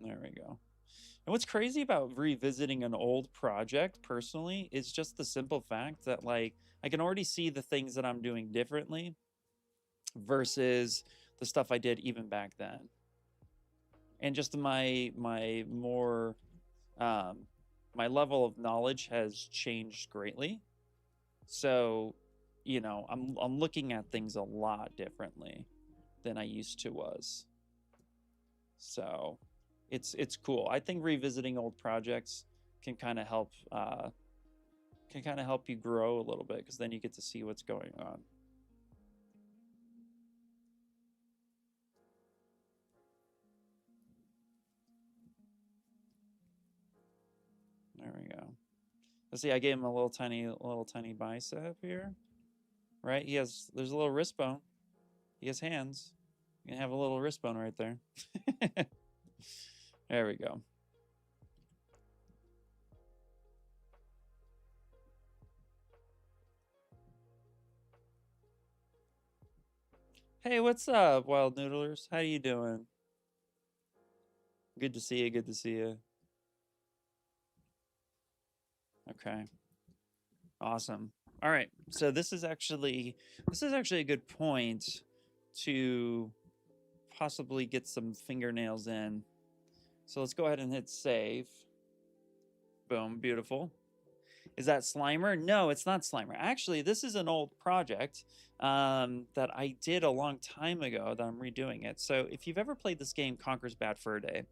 Speaker 1: There we go. And what's crazy about revisiting an old project personally is just the simple fact that, like, I can already see the things that I'm doing differently versus the stuff I did even back then. And just my more my level of knowledge has changed greatly. So, you know, I'm looking at things a lot differently than I used to was. So it's cool. I think revisiting old projects can kind of help you grow a little bit, because then you get to see what's going on. There we go. Let's see, I gave him a little tiny bicep here. Right? There's a little wrist bone. He has hands. You can have a little wrist bone right there. There we go. Hey, what's up, Wild Noodlers? How you doing? Good to see you. Good to see you. Okay. Awesome. All right. So this is actually a good point to possibly get some fingernails in. So let's go ahead and hit save. Boom. Beautiful. Is that Slimer? No, it's not Slimer. Actually, this is an old project that I did a long time ago that I'm redoing it. So if you've ever played this game, Conker's Bad Fur Day,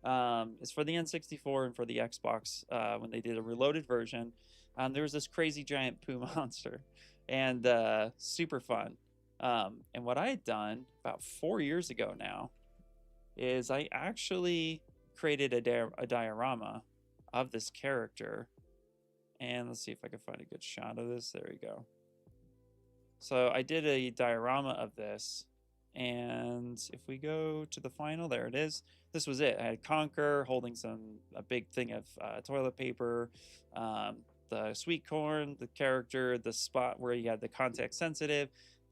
Speaker 1: it's for the N64 and for the Xbox when they did a reloaded version. There was this crazy giant poo monster, and super fun. And what I had done about 4 years ago now is I actually created a diorama of this character. And let's see if I can find a good shot of this. There we go. So I did a diorama of this. And if we go to the final, there it is. This was it. I had Conker holding a big thing of toilet paper, the sweet corn, the character, the spot where you had the context sensitive,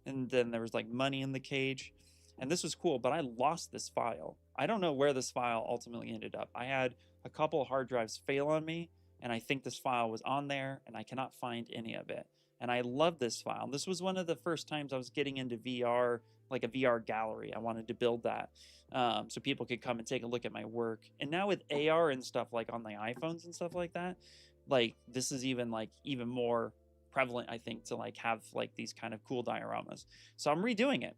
Speaker 1: and then there was like money in the cage. And this was cool, but I lost this file. I don't know where this file ultimately ended up. I had a couple hard drives fail on me, and I think this file was on there, and I cannot find any of it. And I love this file. This was one of the first times I was getting into VR, like a VR gallery. I wanted to build that so people could come and take a look at my work. And now with AR and stuff like on the iPhones and stuff like that, like this is even more prevalent, I think, to like have like these kind of cool dioramas. So I'm redoing it.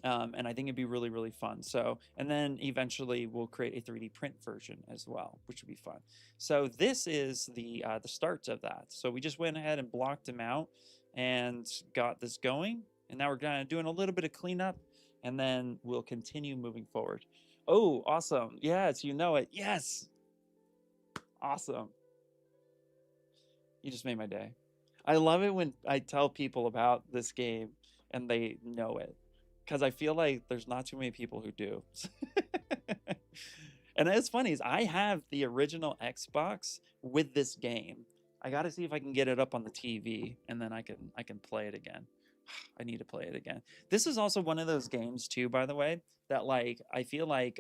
Speaker 1: And I think it'd be really, really fun. So, and then eventually we'll create a 3D print version as well, which would be fun. So this is the start of that. So we just went ahead and blocked them out and got this going. And now we're kind of doing a little bit of cleanup, and then we'll continue moving forward. Oh, awesome. Yes, you know it. Yes. Awesome. You just made my day. I love it when I tell people about this game and they know it, because I feel like there's not too many people who do. And it's funny is I have the original Xbox with this game. I got to see if I can get it up on the TV, and then I can play it again. I need to play it again. This is also one of those games too, by the way, that like I feel like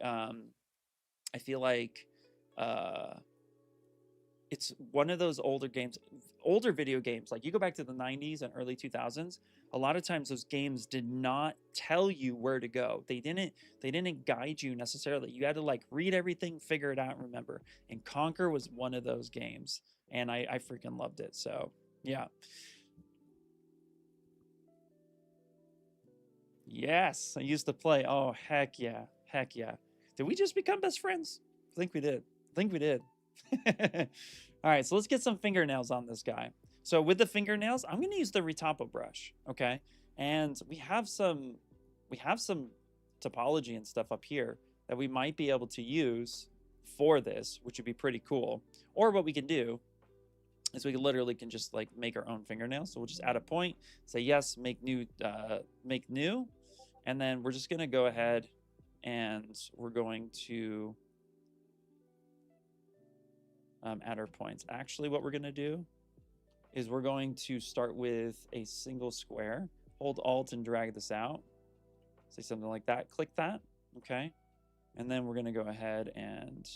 Speaker 1: it's one of those older games, older video games. Like you go back to the 90s and early 2000s, a lot of times those games did not tell you where to go. They didn't guide you necessarily. You had to like read everything, figure it out, and remember. And Conker was one of those games, and I freaking loved it. So yeah. Yes, I used to play. Oh, heck yeah. Heck yeah. Did we just become best friends? I think we did. I think we did. All right, so let's get some fingernails on this guy. So with the fingernails, I'm going to use the Retopology brush, okay? And we have some topology and stuff up here that we might be able to use for this, which would be pretty cool. Or what we can do is we literally can just like make our own fingernails. So we'll just add a point, say yes, make new, and then we're just going to go ahead and we're going to add our points. Actually, what we're going to do is we're going to start with a single square, hold Alt and drag this out, say something like that, click that, okay? And then we're going to go ahead and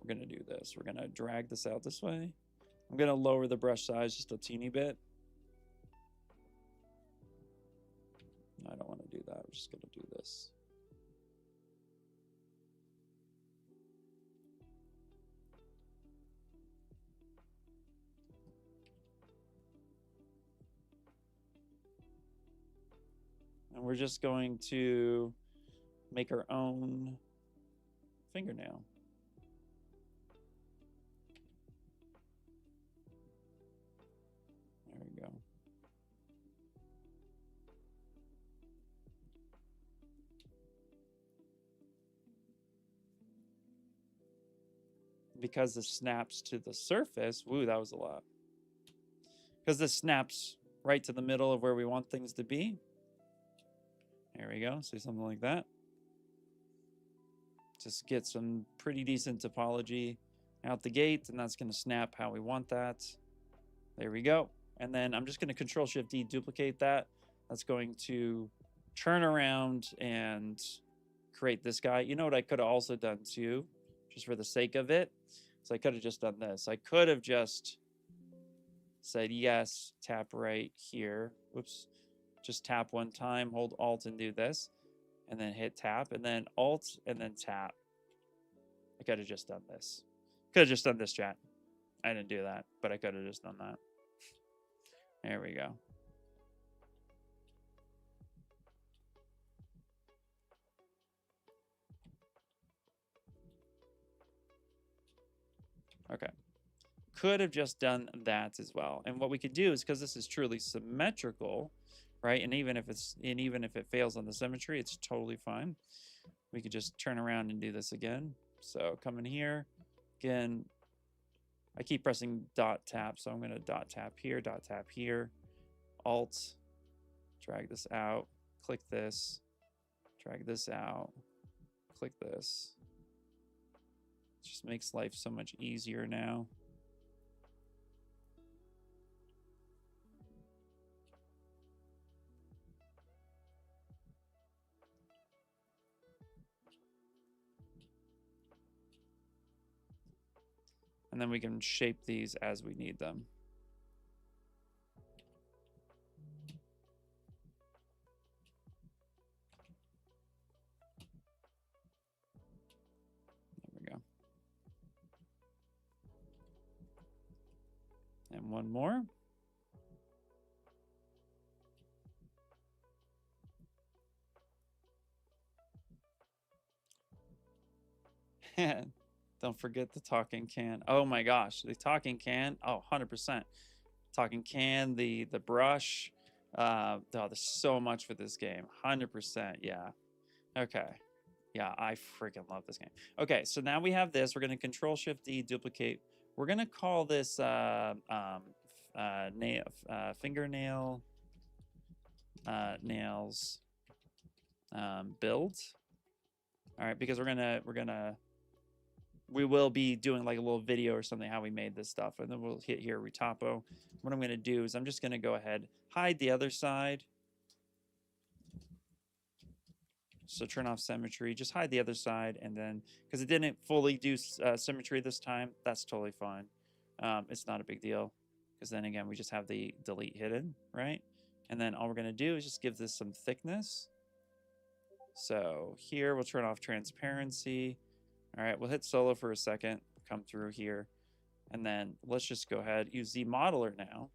Speaker 1: we're going to do this. We're going to drag this out this way. I'm going to lower the brush size just a teeny bit. I don't want to do that. We're just going to do this. And we're just going to make our own fingernail. There we go. Because this snaps to the surface, woo, that was a lot. Because this snaps right to the middle of where we want things to be. There we go, say something like that. Just get some pretty decent topology out the gate, and that's going to snap how we want that. There we go. And then I'm just going to Control-Shift-D, duplicate that. That's going to turn around and create this guy. You know what I could have also done too, just for the sake of it? So I could have just done this. I could have just said yes, tap right here. Whoops. Just tap one time, hold Alt and do this, and then hit tap, and then Alt, and then tap. I could have just done this. Could have just done this, chat. I didn't do that, but I could have just done that. There we go. Okay. Could have just done that as well. And what we could do is, because this is truly symmetrical, right? And even if it fails on the symmetry, it's totally fine. We could just turn around and do this again. So come in here, again, I keep pressing dot tap, so I'm gonna dot tap here, Alt, drag this out, click this, drag this out, click this. It just makes life so much easier now. And then we can shape these as we need them. There we go. And one more. Don't forget the talking can. Oh my gosh, the talking can. Oh, 100%. Talking can, the brush. Oh, there's so much for this game. 100%. Yeah. Okay. Yeah, I freaking love this game. Okay, so now we have this. We're going to Control Shift D, duplicate. We're going to call this fingernail nails build. All right, because we will be doing like a little video or something how we made this stuff, and then we'll hit here retopo. What I'm going to do is I'm just going to go ahead, hide the other side. So turn off symmetry, just hide the other side, and then because it didn't fully do symmetry this time, that's totally fine. It's not a big deal, because then again we just have the delete hidden, right? And then all we're going to do is just give this some thickness. So here we'll turn off transparency. All right, we'll hit solo for a second, come through here, and then let's just go ahead, use ZModeler now.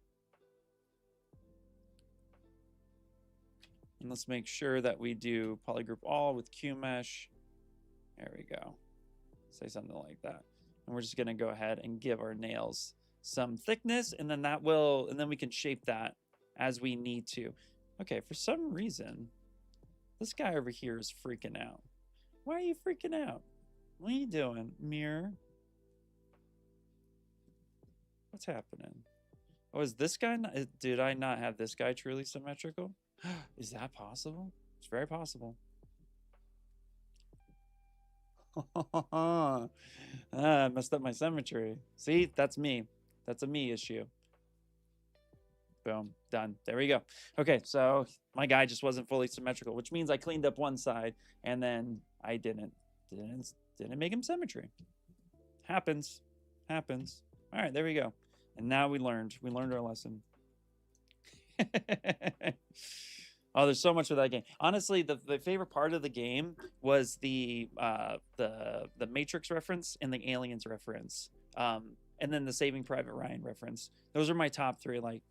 Speaker 1: And let's make sure that we do polygroup all with QMesh. There we go. Say something like that. And we're just gonna go ahead and give our nails some thickness, and then we can shape that as we need to. Okay, for some reason, this guy over here is freaking out. Why are you freaking out? What are you doing, mirror? What's happening? Oh, is this guy not, did I not have this guy truly symmetrical? Is that possible? It's very possible. I messed up my symmetry. See, that's me. That's a me issue. Boom, done. There we go. Okay, so my guy just wasn't fully symmetrical, which means I cleaned up one side and then I didn't make him symmetry. Happens. All right, there we go. And now we learned our lesson. Oh, there's so much of that game. Honestly, the favorite part of the game was the Matrix reference and the Aliens reference, and then the Saving Private Ryan reference. Those are my top three. Like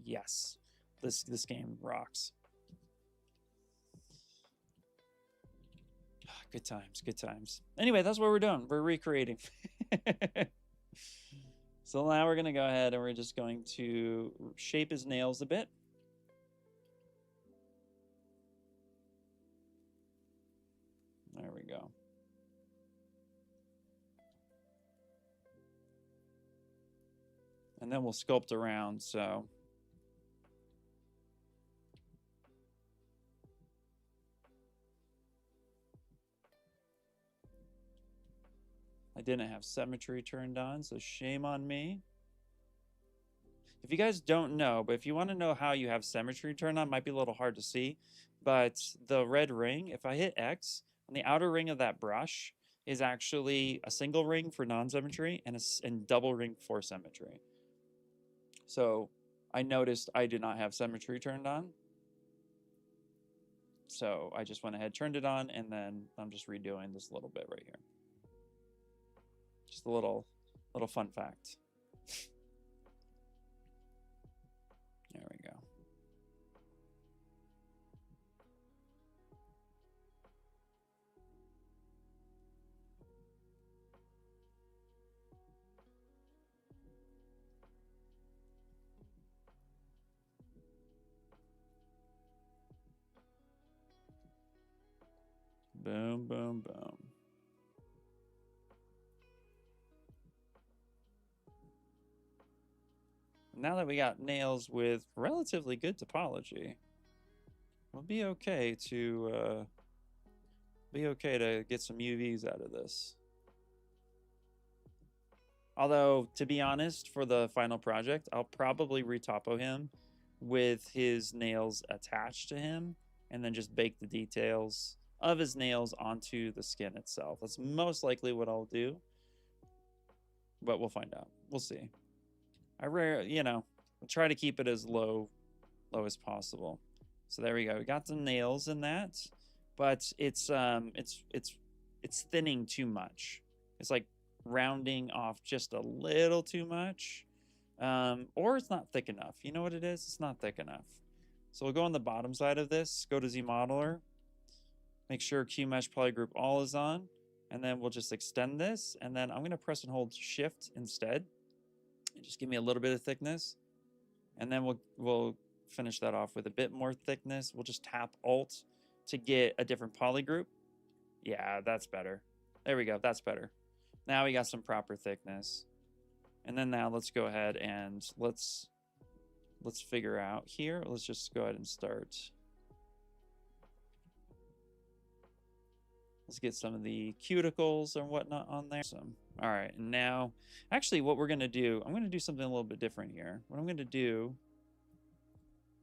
Speaker 1: yes, this game rocks. Good times. Anyway, that's what we're doing. We're recreating. So now we're gonna go ahead and we're just going to shape his nails a bit. There we go. And then we'll sculpt around, so. I didn't have symmetry turned on, so shame on me. If you guys don't know, but if you want to know how you have symmetry turned on, might be a little hard to see, but the red ring, if I hit X, on the outer ring of that brush is actually a single ring for non-symmetry and double ring for symmetry. So I noticed I did not have symmetry turned on. So I just went ahead, turned it on, and then I'm just redoing this little bit right here. Just a little fun fact. There we go. Boom, boom, boom. Now that we got nails with relatively good topology, we'll be okay to get some UVs out of this. Although, to be honest, for the final project, I'll probably retopo him with his nails attached to him and then just bake the details of his nails onto the skin itself. That's most likely what I'll do, but we'll find out. We'll see. I'll try to keep it as low as possible. So there we go. We got some nails in that, but it's thinning too much. It's like rounding off just a little too much, or it's not thick enough. You know what it is? It's not thick enough. So we'll go on the bottom side of this, go to ZModeler, make sure QMesh polygroup all is on, and then we'll just extend this, and then I'm going to press and hold Shift instead. Just give me a little bit of thickness, and then we'll finish that off with a bit more thickness. We'll just tap Alt to get a different polygroup. Yeah, that's better. There we go. That's better. Now we got some proper thickness. And then now let's go ahead and let's figure out here. Let's just go ahead and start. Let's get some of the cuticles and whatnot on there. All right, and now, actually what we're gonna do, I'm gonna do something a little bit different here. What I'm gonna do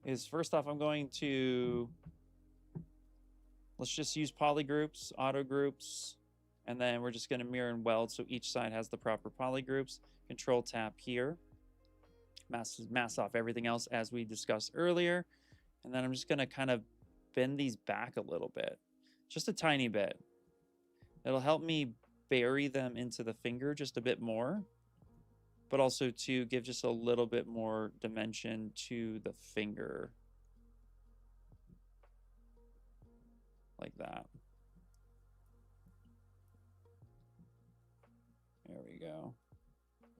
Speaker 1: is, first off, I'm going to, let's just use polygroups, auto groups, and then we're just gonna mirror and weld so each side has the proper polygroups. Control tap here, mask off everything else as we discussed earlier. And then I'm just gonna kind of bend these back a little bit, just a tiny bit. It'll help me bury them into the finger just a bit more, but also to give just a little bit more dimension to the finger. Like that. There we go.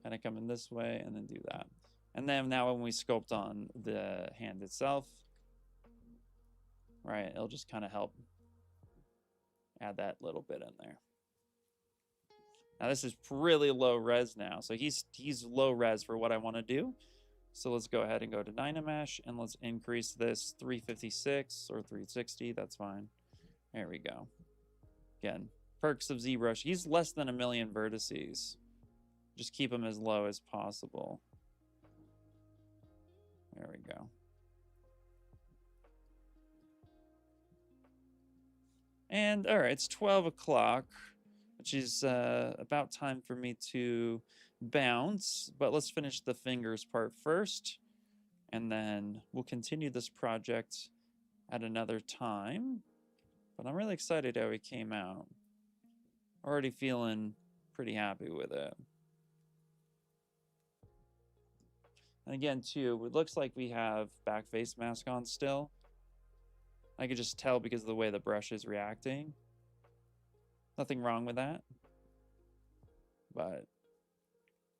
Speaker 1: Kind of come in this way and then do that. And then now when we sculpt on the hand itself, right, it'll just kind of help add that little bit in there. Now this is really low res now, so he's low res for what I want to do. So let's go ahead and go to Dynamesh and let's increase this 356 or 360. That's fine. There we go. Again, perks of ZBrush. He's less than 1 million vertices. Just keep him as low as possible. There we go. And all right, it's 12 o'clock, which is about time for me to bounce. But let's finish the fingers part first, and then we'll continue this project at another time. But I'm really excited how it came out. Already feeling pretty happy with it. And again, too, it looks like we have back face mask on still. I could just tell because of the way the brush is reacting. Nothing wrong with that. But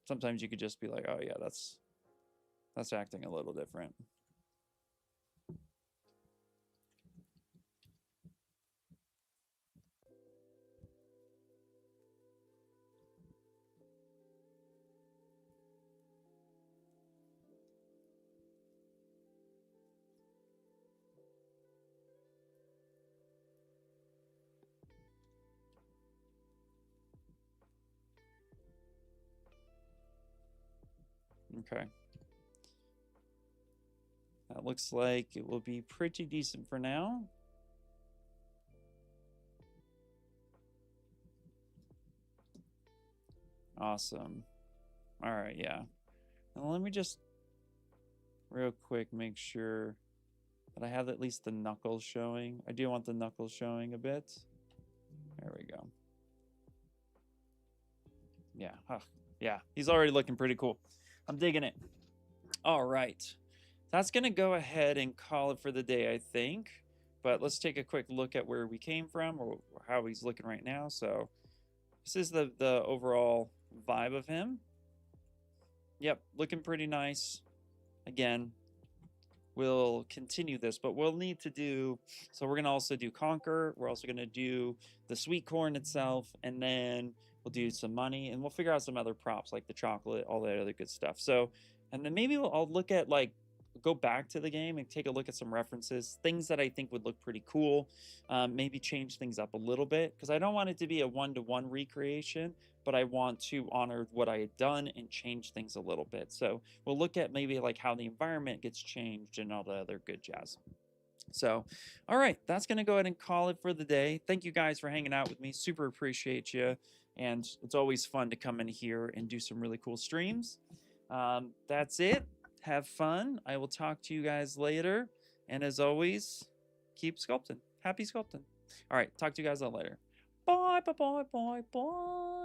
Speaker 1: sometimes you could just be like, oh yeah, that's acting a little different. Okay. That looks like it will be pretty decent for now. Awesome. All right, yeah. And let me just real quick make sure that I have at least the knuckles showing. I do want the knuckles showing a bit. There we go. Yeah, yeah, he's already looking pretty cool. I'm digging it. All right. That's going to go ahead and call it for the day, I think. But let's take a quick look at where we came from or how he's looking right now. So this is the overall vibe of him. Yep, looking pretty nice. Again, we'll continue this, but we'll need to do, so we're going to also do Conker. We're also going to do the sweet corn itself, and then we'll do some money, and we'll figure out some other props like the chocolate, all that other good stuff. So, and then maybe I'll look at like, go back to the game and take a look at some references, things that I think would look pretty cool. Maybe change things up a little bit, because I don't want it to be a one-to-one recreation, but I want to honor what I had done and change things a little bit. So we'll look at maybe like how the environment gets changed and all the other good jazz. So, all right, that's going to go ahead and call it for the day. Thank you guys for hanging out with me. Super appreciate you. And it's always fun to come in here and do some really cool streams. That's it. Have fun. I will talk to you guys later. And as always, keep sculpting. Happy sculpting. All right, talk to you guys all later. Bye, bye, bye, bye, bye.